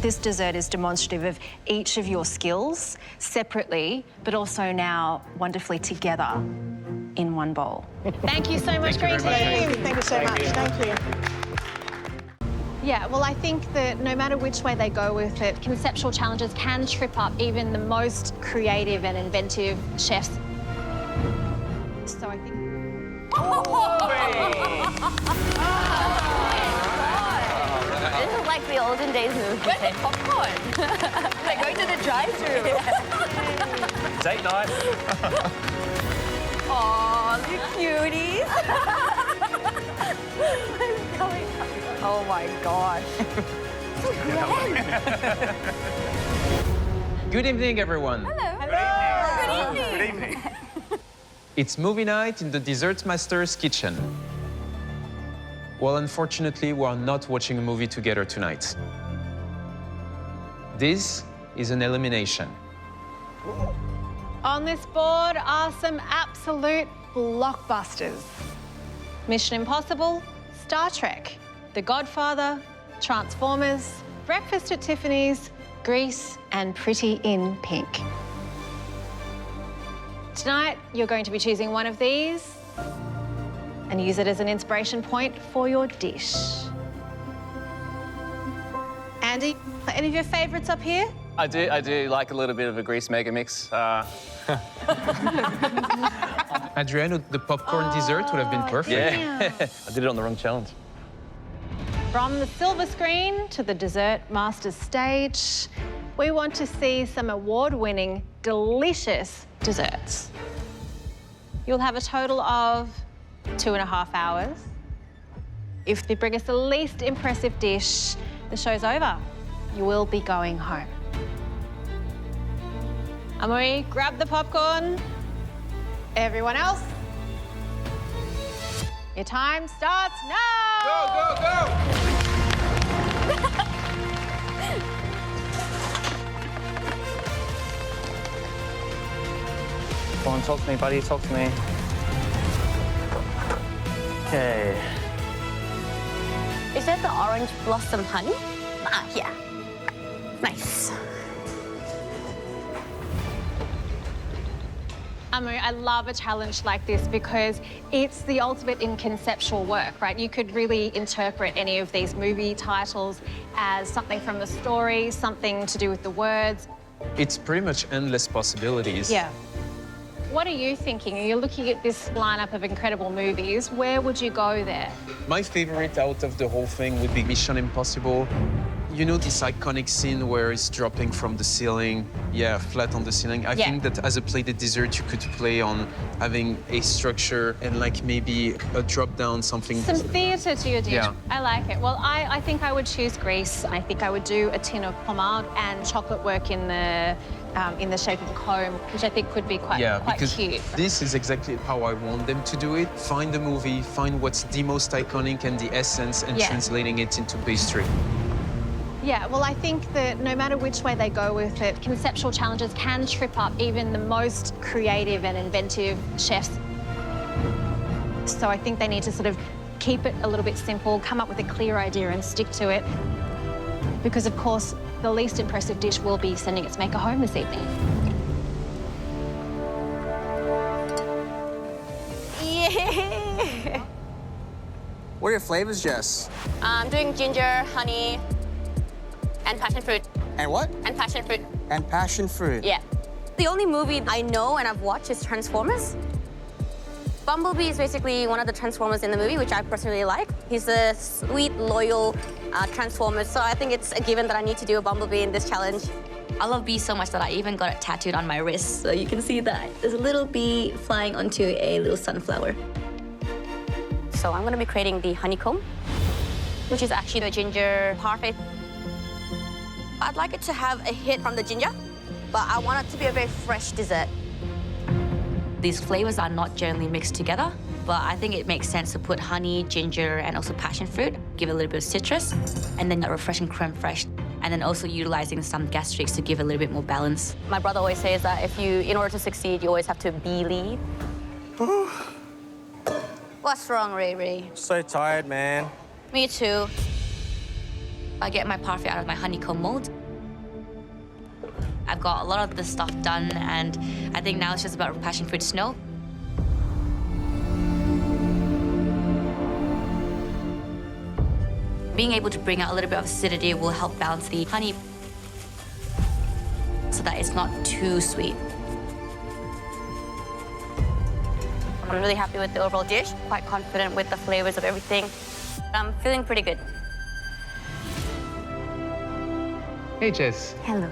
This dessert is demonstrative of each of your skills separately, but also now wonderfully together in one bowl. Thank you so much, Green Team. Thank you so much. Thank you. Yeah, well, I think that no matter which way they go with it, conceptual challenges can trip up even the most creative and inventive chefs. So I think... This is like the olden days movie. Where's the popcorn? Like going to the drive-thru. Date night. Aw, the cuties. Oh my gosh. So grand. Good evening, everyone. Hello. Good evening. It's movie night in the Dessert Master's kitchen. Well, unfortunately, we are not watching a movie together tonight. This is an elimination. On this board are some absolute blockbusters. Mission Impossible, Star Trek, The Godfather, Transformers, Breakfast at Tiffany's, Grease, and Pretty in Pink. Tonight, you're going to be choosing one of these and use it as an inspiration point for your dish. Andy, any of your favourites up here? I do like a little bit of a grease mega mix. Adriano, the popcorn dessert would have been perfect. Yeah, I did it on the wrong challenge. From the silver screen to the Dessert Masters stage, we want to see some award-winning, delicious desserts. You'll have a total of 2.5 hours. If you bring us the least impressive dish, the show's over. You will be going home. Amory, grab the popcorn. Everyone else, your time starts now! Go, go, go! Come on, talk to me, buddy, talk to me. Okay. Is that the orange blossom honey? Ah, yeah. Nice. Amu, I love a challenge like this because it's the ultimate in conceptual work, right? You could really interpret any of these movie titles as something from the story, something to do with the words. It's pretty much endless possibilities. Yeah. What are you thinking? You're looking at this lineup of incredible movies. Where would you go there? My favorite out of the whole thing would be Mission Impossible. You know this iconic scene where it's dropping from the ceiling, flat on the ceiling. I think that as a plated dessert, you could play on having a structure and like maybe a drop down, something. Some theatre to your dish. Yeah. I like it. Well, I think I would choose Grease. I think I would do a tin of pomade and chocolate work in the shape of a comb, which I think could be quite cute. This is exactly how I want them to do it. Find the movie, find what's the most iconic and the essence, and translating it into pastry. Yeah, well, I think that no matter which way they go with it, conceptual challenges can trip up even the most creative and inventive chefs. So I think they need to sort of keep it a little bit simple, come up with a clear idea and stick to it. Because, of course, the least impressive dish will be sending its maker home this evening. Yeah! What are your flavors, Jess? I'm doing ginger, honey, and passion fruit. And what? And passion fruit. And passion fruit. Yeah. The only movie I know and I've watched is Transformers. Bumblebee is basically one of the Transformers in the movie, which I personally like. He's a sweet, loyal Transformer, so I think it's a given that I need to do a Bumblebee in this challenge. I love bees so much that I even got it tattooed on my wrist. So you can see that there's a little bee flying onto a little sunflower. So I'm gonna be creating the honeycomb, which is actually the ginger parfait. I'd like it to have a hit from the ginger, but I want it to be a very fresh dessert. These flavors are not generally mixed together, but I think it makes sense to put honey, ginger, and also passion fruit, give it a little bit of citrus, and then a refreshing creme fraiche, and then also utilizing some gastrics to give a little bit more balance. My brother always says that in order to succeed, you always have to believe. What's wrong, Ray? So tired, man. Me too. I get my parfait out of my honeycomb mold. I've got a lot of the stuff done, and I think now it's just about passion fruit snow. Being able to bring out a little bit of acidity will help balance the honey so that it's not too sweet. I'm really happy with the overall dish, quite confident with the flavors of everything. I'm feeling pretty good. Hey, Jess. Hello.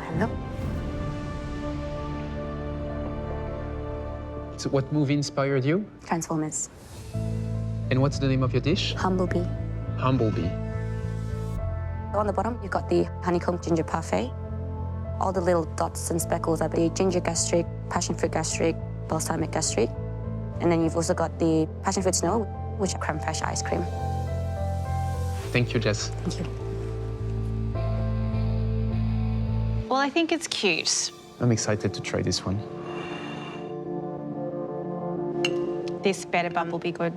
So what movie inspired you? Transformers. And what's the name of your dish? Humblebee. Humblebee. On the bottom, you've got the honeycomb ginger parfait. All the little dots and speckles are the ginger gastric, passion fruit gastric, balsamic gastric. And then you've also got the passion fruit snow, which is creme fraiche ice cream. Thank you, Jess. Thank you. Well, I think it's cute. I'm excited to try this one. This better bun will be good.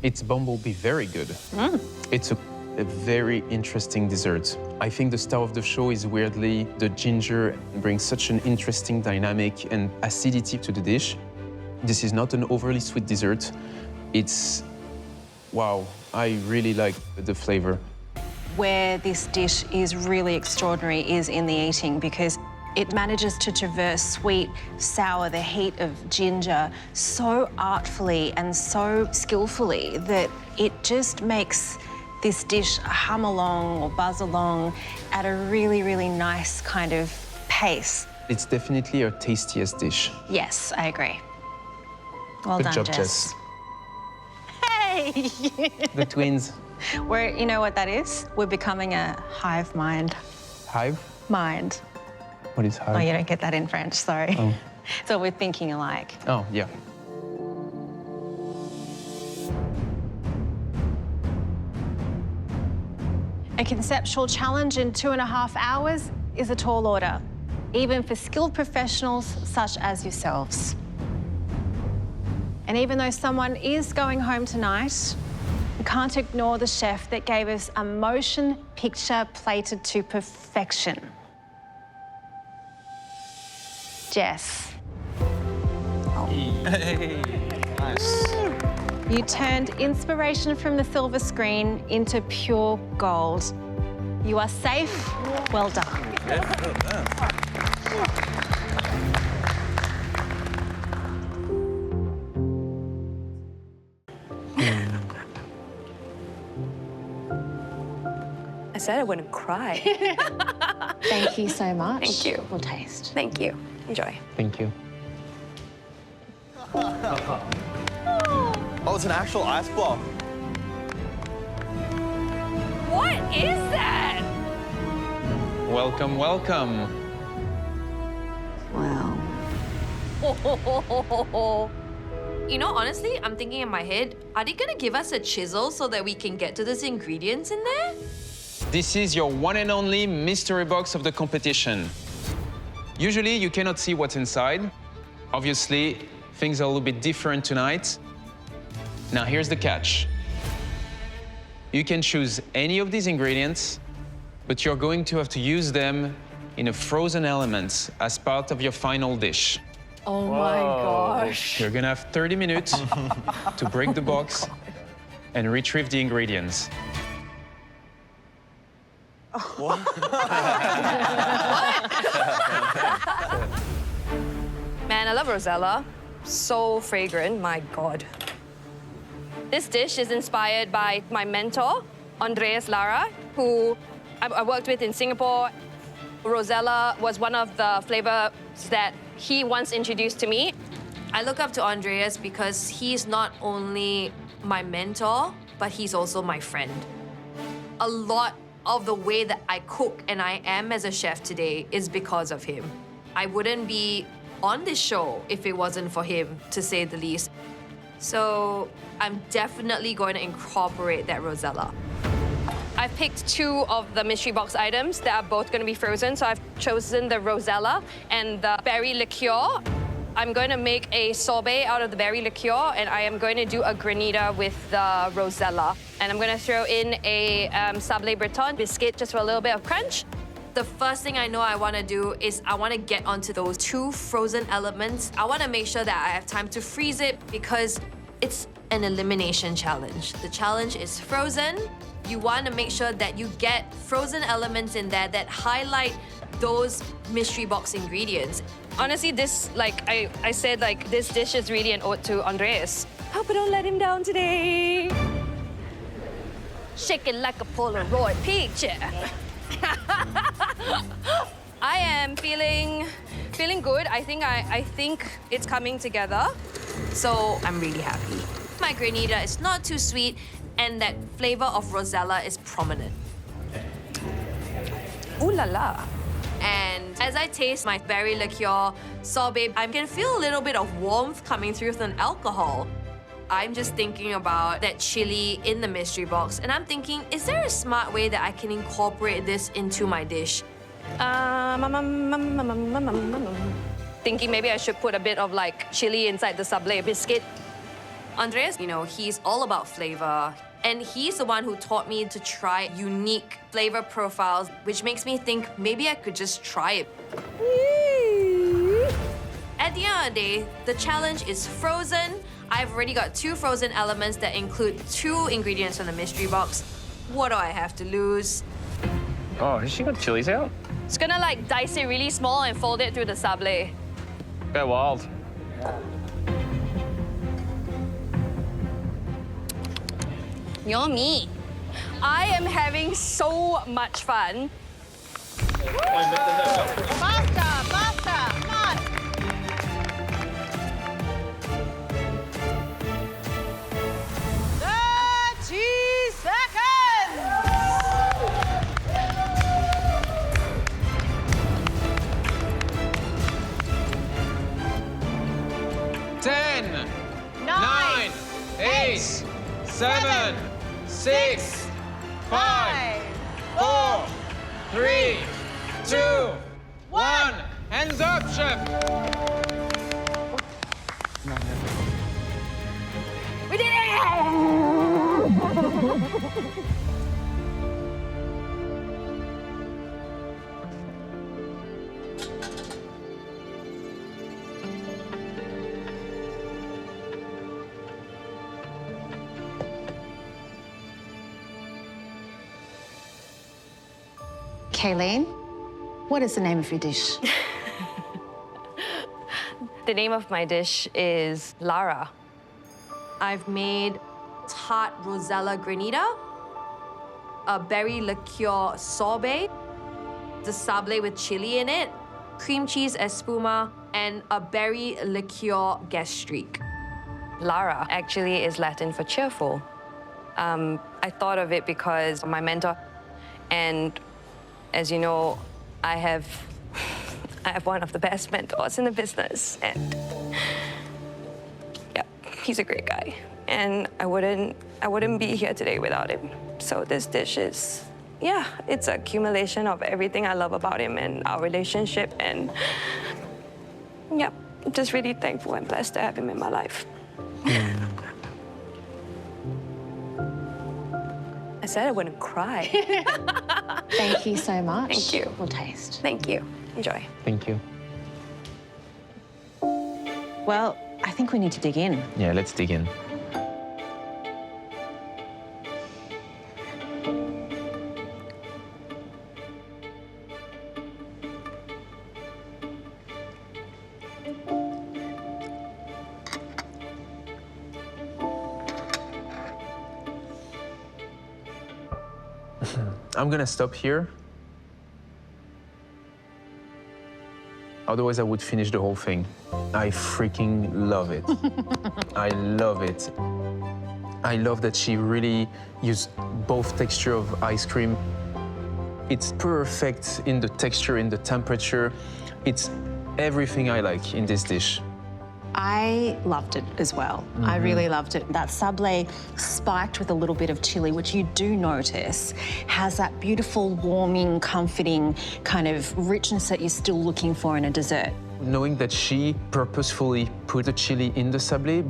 It's bumblebee very good. It's a very interesting dessert. I think the star of the show is weirdly the ginger brings such an interesting dynamic and acidity to the dish. This is not an overly sweet dessert. It's, wow, I really like the flavor. Where this dish is really extraordinary is in the eating because it manages to traverse sweet, sour, the heat of ginger so artfully and so skillfully that it just makes this dish hum along or buzz along at a really, really nice kind of pace. It's definitely our tastiest dish. Yes, I agree. Well Good done, job, Jess. Hey! The twins. You know what that is? We're becoming a hive mind. Hive? Mind. What is hive? Oh, you don't get that in French, sorry. Oh. So we're thinking alike. Oh, yeah. A conceptual challenge in 2.5 hours is a tall order, even for skilled professionals such as yourselves. And even though someone is going home tonight, we can't ignore the chef that gave us a motion picture plated to perfection. Jess. Hey, nice. You turned inspiration from the silver screen into pure gold. You are safe. Well done. I said I wouldn't cry. Thank you so much. Thank you. We'll taste. Thank you. Enjoy. Thank you. Oh, it's an actual ice block. What is that? Welcome, welcome. Wow. You know, honestly, I'm thinking in my head, are they gonna give us a chisel so that we can get to these ingredients in there? This is your one and only mystery box of the competition. Usually, you cannot see what's inside. Obviously, things are a little bit different tonight. Now, here's the catch. You can choose any of these ingredients, but you're going to have to use them in a frozen element as part of your final dish. Oh my gosh. You're gonna have 30 minutes to break the box and retrieve the ingredients. Man, I love Rosella. So fragrant, my God. This dish is inspired by my mentor, Andreas Lara, who I worked with in Singapore. Rosella was one of the flavors that he once introduced to me. I look up to Andreas because he's not only my mentor, but he's also my friend. A lot of the way that I cook and I am as a chef today is because of him. I wouldn't be on this show if it wasn't for him, to say the least. So I'm definitely going to incorporate that Rosella. I've picked two of the mystery box items that are both going to be frozen. So I've chosen the Rosella and the berry liqueur. I'm going to make a sorbet out of the berry liqueur, and I am going to do a granita with the Rosella. And I'm going to throw in a Sablé Breton biscuit just for a little bit of crunch. The first thing I know I want to do is I want to get onto those two frozen elements. I want to make sure that I have time to freeze it because it's an elimination challenge. The challenge is frozen. You want to make sure that you get frozen elements in there that highlight those mystery box ingredients. Honestly, this, like I said, like this dish is really an ode to Andreas. Hope I don't let him down today. Shake it like a Polaroid picture. I am feeling good. I think it's coming together. So I'm really happy. My granita is not too sweet, and that flavor of Rosella is prominent. Ooh la la. And as I taste my berry liqueur sorbet, I can feel a little bit of warmth coming through from alcohol. I'm just thinking about that chili in the mystery box, and I'm thinking, is there a smart way that I can incorporate this into my dish? Thinking maybe I should put a bit of like chili inside the sablé biscuit. Andreas, you know, he's all about flavor. And he's the one who taught me to try unique flavor profiles, which makes me think maybe I could just try it. At the end of the day, the challenge is frozen. I've already got 2 frozen elements that include 2 ingredients from the mystery box. What do I have to lose? Oh, has she got chilies out? It's gonna like dice it really small and fold it through the sablé. Go wild. Yummy. I am having so much fun. Basta, come on. 30 seconds. 10, 9, 8, 7, 6, 5, 4, 3, 2, 1. Hands up, chef. We did it! Kayleen, what is the name of your dish? The name of my dish is Lara. I've made tart rosella granita, a berry liqueur sorbet, the sablé with chili in it, cream cheese espuma, and a berry liqueur gastrique. Lara actually is Latin for cheerful. I thought of it because of my mentor, and as you know, I have one of the best mentors in the business, and yeah, he's a great guy, and I wouldn't be here today without him. So this dish is, yeah, it's an accumulation of everything I love about him and our relationship, and yeah, I'm just really thankful and blessed to have him in my life. I said I wouldn't cry. Thank you so much. Thank you. We'll taste. Thank you. Enjoy. Thank you. Well, I think we need to dig in. Yeah, let's dig in. I'm gonna stop here. Otherwise, I would finish the whole thing. I freaking love it. I love it. I love that she really used both texture of ice cream. It's perfect in the texture, in the temperature. It's everything I like in this dish. I loved it as well. I really loved it. That sablé spiked with a little bit of chili, which you do notice, has that beautiful, warming, comforting kind of richness that you're still looking for in a dessert. Knowing that she purposefully put the chili in the sablé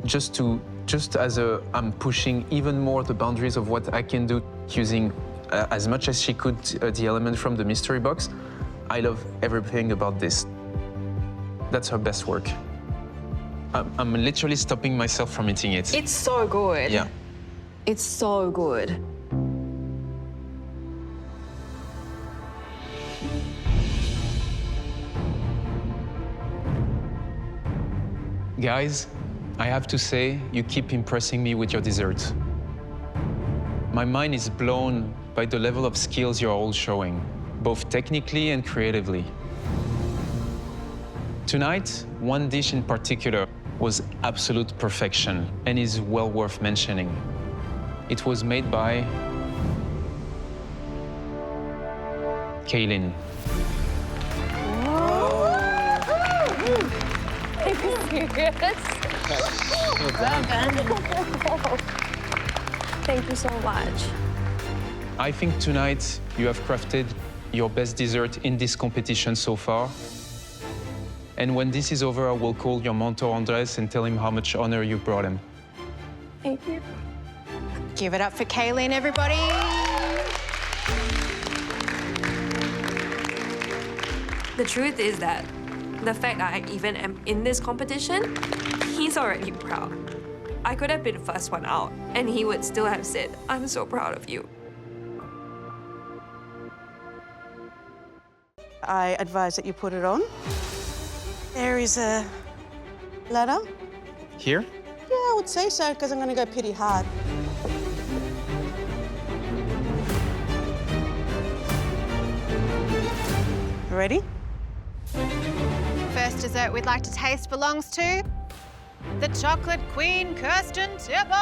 I'm pushing even more the boundaries of what I can do using as much as she could the element from the mystery box. I love everything about this. That's her best work. I'm literally stopping myself from eating it. It's so good. Yeah. It's so good. Guys, I have to say, you keep impressing me with your dessert. My mind is blown by the level of skills you're all showing, both technically and creatively. Tonight, one dish in particular was absolute perfection and is well worth mentioning. It was made by Kayleen. Are you serious? Well done. Thank you so much. I think tonight you have crafted your best dessert in this competition so far. And when this is over, I will call your mentor, Andres, and tell him how much honor you brought him. Thank you. Give it up for Kayleen, everybody. The truth is that the fact that I even am in this competition, he's already proud. I could have been the first one out, and he would still have said, I'm so proud of you. I advise that you put it on. There is a ladder. Here? Yeah, I would say so, because I'm going to go pretty hard. Ready? First dessert we'd like to taste belongs to the Chocolate Queen, Kirsten Tibbles.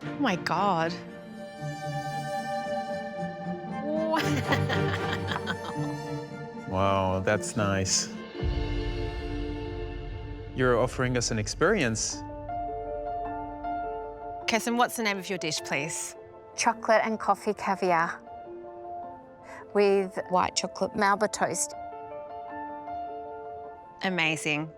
Oh my God. Wow, that's nice. You're offering us an experience. Kirsten, what's the name of your dish, please? Chocolate and coffee caviar with white chocolate Melba toast. Amazing.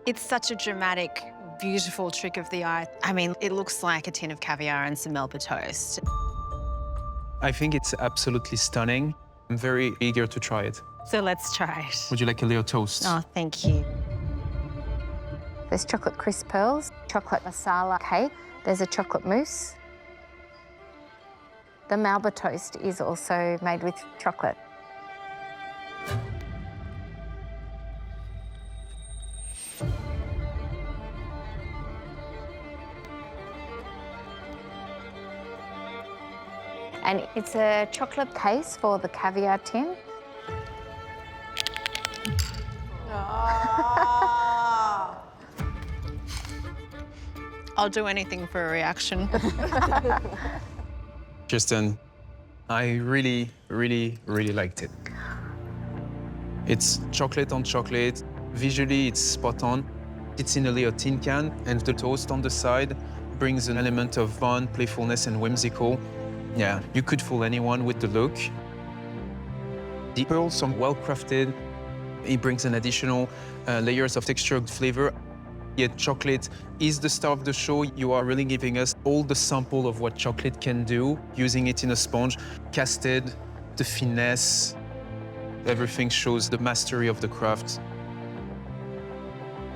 It's such a dramatic, beautiful trick of the eye. I mean, it looks like a tin of caviar and some Melba toast. I think it's absolutely stunning. I'm very eager to try it. So let's try it. Would you like a little toast? Oh, thank you. There's chocolate crisp pearls, chocolate masala cake. There's a chocolate mousse. The Melba toast is also made with chocolate. And it's a chocolate case for the caviar tin. I'll do anything for a reaction. Kirsten, I really, really, really liked it. It's chocolate on chocolate. Visually, it's spot on. It's in a little tin can, and the toast on the side brings an element of fun, playfulness, and whimsical. Yeah, you could fool anyone with the look. The pearls are well crafted. It brings an additional layers of textured flavor. Yet chocolate is the star of the show. You are really giving us all the sample of what chocolate can do, using it in a sponge. Casted, the finesse, everything shows the mastery of the craft.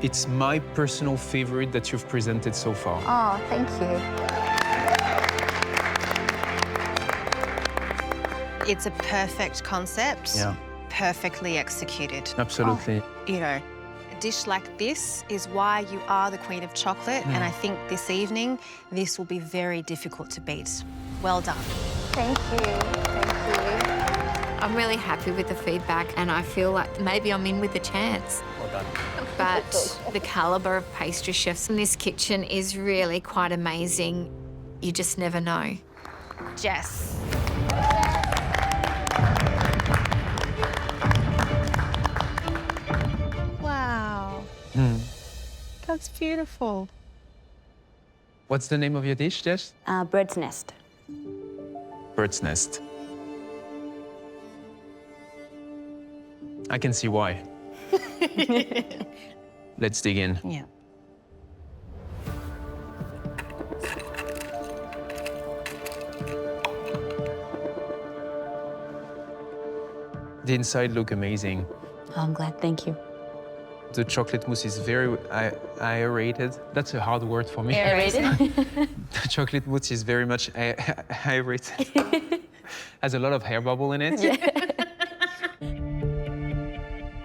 It's my personal favorite that you've presented so far. Oh, thank you. It's a perfect concept, Yeah. perfectly executed. Absolutely. You know, a dish like this is why you are the Queen of Chocolate, and I think this evening, this will be very difficult to beat. Well done. Thank you. Thank you. I'm really happy with the feedback, and I feel like maybe I'm in with a chance. Well done. But the calibre of pastry chefs in this kitchen is really quite amazing. You just never know. Jess. Wow. That's beautiful. What's the name of your dish, Jess? Bird's nest. Bird's nest. I can see why. Let's dig in. Yeah. The inside look amazing. Oh, I'm glad, thank you. The chocolate mousse is very aerated. That's a hard word for me. Aerated? The chocolate mousse is very much aerated. Has a lot of air bubble in it. Yeah.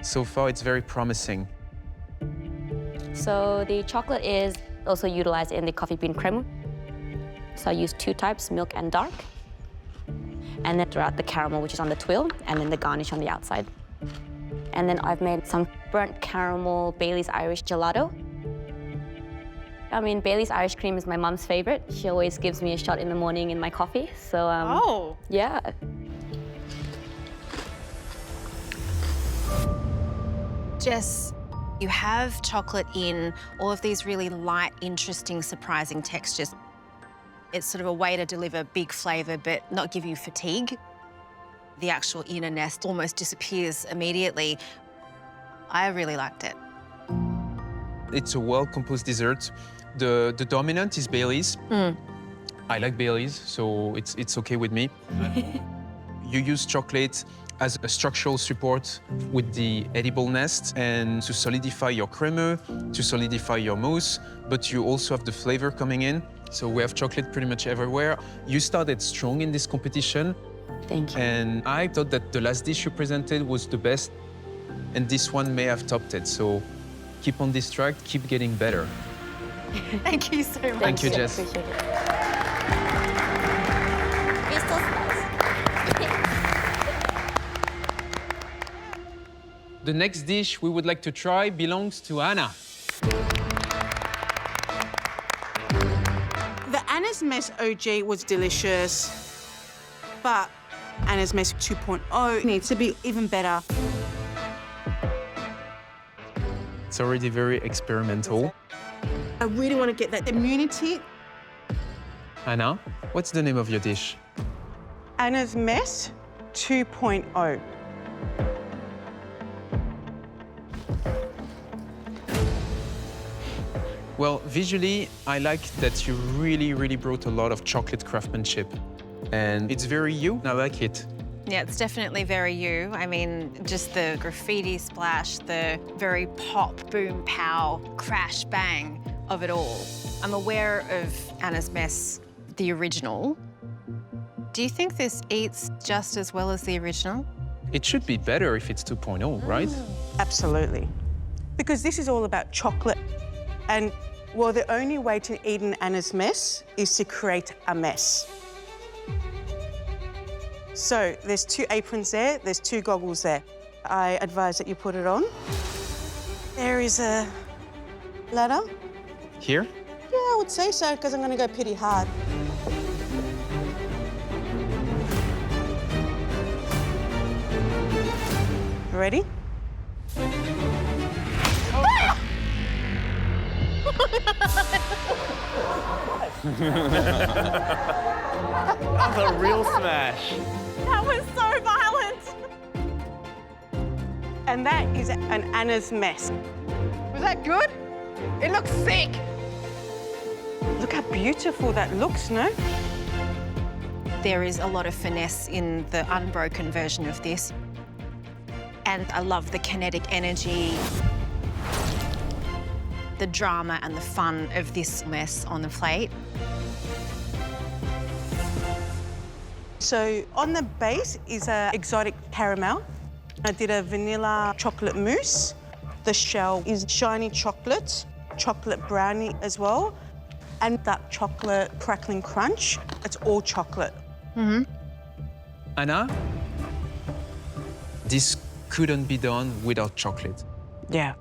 So far, it's very promising. So the chocolate is also utilized in the coffee bean creme. So I use two types, milk and dark. And then throughout the caramel, which is on the twill, and then the garnish on the outside. And then I've made some burnt caramel Bailey's Irish gelato. I mean, Bailey's Irish cream is my mom's favorite. She always gives me a shot in the morning in my coffee. So, yeah. Jess, you have chocolate in all of these really light, interesting, surprising textures. It's sort of a way to deliver big flavour but not give you fatigue. The actual inner nest almost disappears immediately. I really liked it. It's a well-composed dessert. The dominant is Bailey's. I like Bailey's, so it's okay with me. You use chocolate as a structural support with the edible nest and to solidify your crema, to solidify your mousse, but you also have the flavor coming in. So we have chocolate pretty much everywhere. You started strong in this competition. Thank you. And I thought that the last dish you presented was the best, and this one may have topped it. So keep on this track, keep getting better. Thank you so much. Thank you, Jess. Appreciate it. The next dish we would like to try belongs to Anna. The Anna's Mess OG was delicious, but Anna's Mess 2.0 needs to be even better. It's already very experimental. I really want to get that immunity. Anna, what's the name of your dish? Anna's Mess 2.0. Well, visually, I like that you really brought a lot of chocolate craftsmanship. And it's very you, I like it. Yeah, it's definitely very you. I mean, just the graffiti splash, the very pop, boom, pow, crash, bang of it all. I'm aware of Anna's Mess, the original. Do you think this eats just as well as the original? It should be better if it's 2.0, right? Absolutely. Because this is all about chocolate. And, well, the only way to eat an Anna's Mess is to create a mess. So there's 2 aprons there, there's 2 goggles there. I advise that you put it on. There is a ladder. Here? Yeah, I would say so, because I'm going to go pretty hard. Ready? That's a real smash. That was so violent. And that is an Anna's Mess. Was that good? It looks sick. Look how beautiful that looks, no? There is a lot of finesse in the unbroken version of this. And I love the kinetic energy, the drama and the fun of this mess on the plate. So on the base is an exotic caramel. I did a vanilla chocolate mousse. The shell is shiny chocolate, chocolate brownie as well, and that chocolate crackling crunch. It's all chocolate. Anna, this couldn't be done without chocolate. Yeah.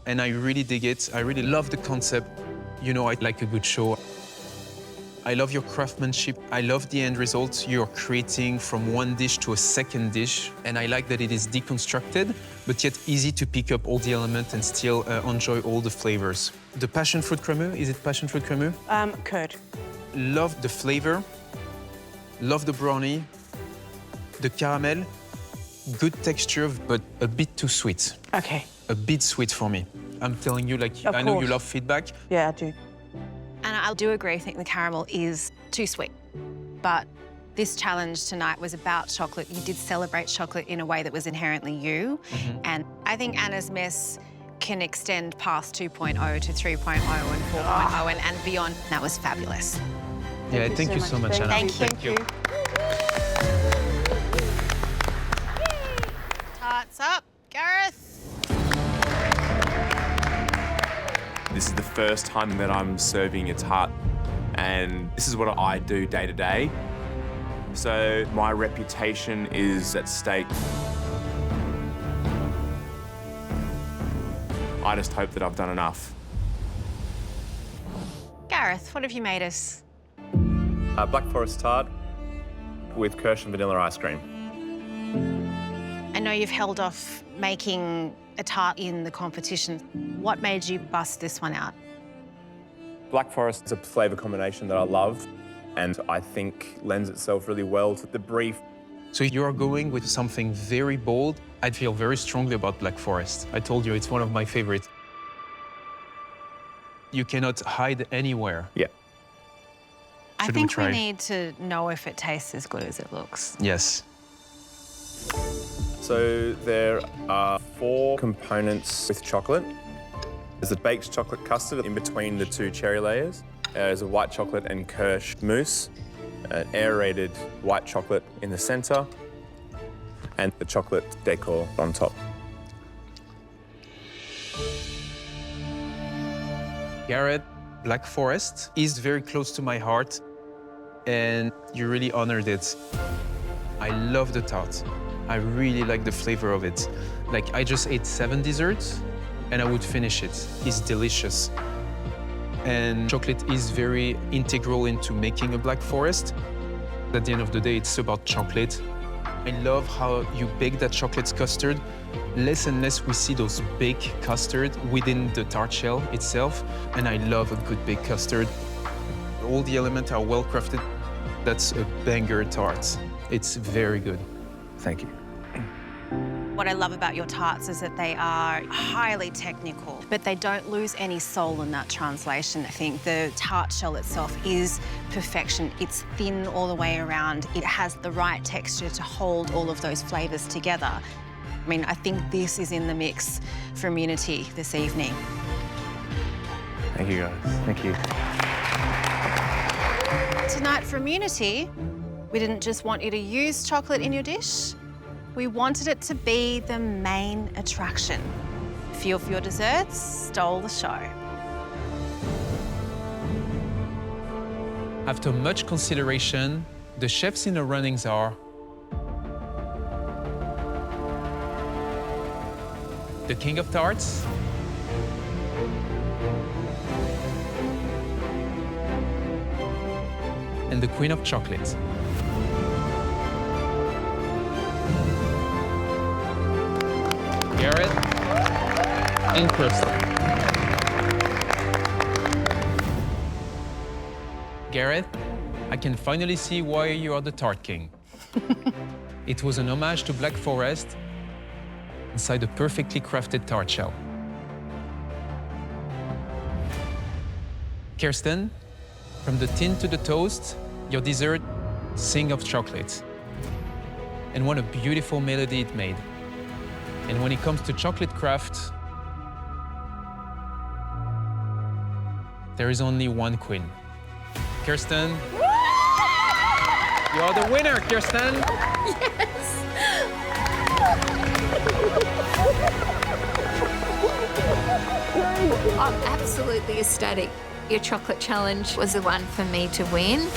And I really dig it. I really love the concept. You know, I like a good show. I love your craftsmanship. I love the end result you're creating from one dish to a second dish. And I like that it is deconstructed, but yet easy to pick up all the elements and still enjoy all the flavors. The passion fruit crema, is it passion fruit crema? Curd. Love the flavor, love the brownie, the caramel, good texture, but a bit too sweet. Okay. A bit sweet for me. I'm telling you, like, Of I know you course. love feedback. Yeah, I do. And I do agree, I think the caramel is too sweet. But this challenge tonight was about chocolate. You did celebrate chocolate in a way that was inherently you. And I think Anna's Mess can extend past 2.0 to 3.0 and 4.0 and beyond. That was fabulous. Yeah, thank you so much, Anna. Thank you. Tarts up, Gareth. This is the first time that I'm serving a tart, and this is what I do day to day. So my reputation is at stake. I just hope that I've done enough. Gareth, what have you made us? Black Forest tart with Kirsch and vanilla ice cream. I know you've held off making a tart in the competition. What made you bust this one out? Black Forest is a flavour combination that I love and I think lends itself really well to the brief. So you're going with something very bold. I feel very strongly about Black Forest. I told you it's one of my favorites. You cannot hide anywhere. Yeah. I think we need to know if it tastes as good as it looks. Yes. So there are 4 components with chocolate. There's a baked chocolate custard in between the 2 cherry layers. There's a white chocolate and Kirsch mousse, an aerated white chocolate in the centre, and the chocolate decor on top. Garrett, Black Forest is very close to my heart, and you really honored it. I love the tart. I really like the flavor of it. Like, I just ate 7 desserts, and I would finish it. It's delicious. And chocolate is very integral into making a Black Forest. At the end of the day, it's about chocolate. I love how you bake that chocolate custard. Less and less we see those baked custard within the tart shell itself, and I love a good baked custard. All the elements are well crafted. That's a banger tart. It's very good. Thank you. What I love about your tarts is that they are highly technical, but they don't lose any soul in that translation. I think the tart shell itself is perfection. It's thin all the way around. It has the right texture to hold all of those flavors together. I mean, I think this is in the mix for immunity this evening. Thank you, guys. Thank you. Tonight for immunity, we didn't just want you to use chocolate in your dish. We wanted it to be the main attraction. A few of your desserts stole the show. After much consideration, the chefs in the runnings are the King of Tarts, and the Queen of Chocolate. Garrett and Kristen. Garrett, I can finally see why you are the Tart King. It was an homage to Black Forest inside a perfectly crafted tart shell. Kirsten, from the tin to the toast, your dessert, Sing of Chocolate. And what a beautiful melody it made. And when it comes to chocolate craft, there is only one queen. Kirsten, you are the winner, Kirsten. Yes! I'm absolutely ecstatic. Your chocolate challenge was the one for me to win.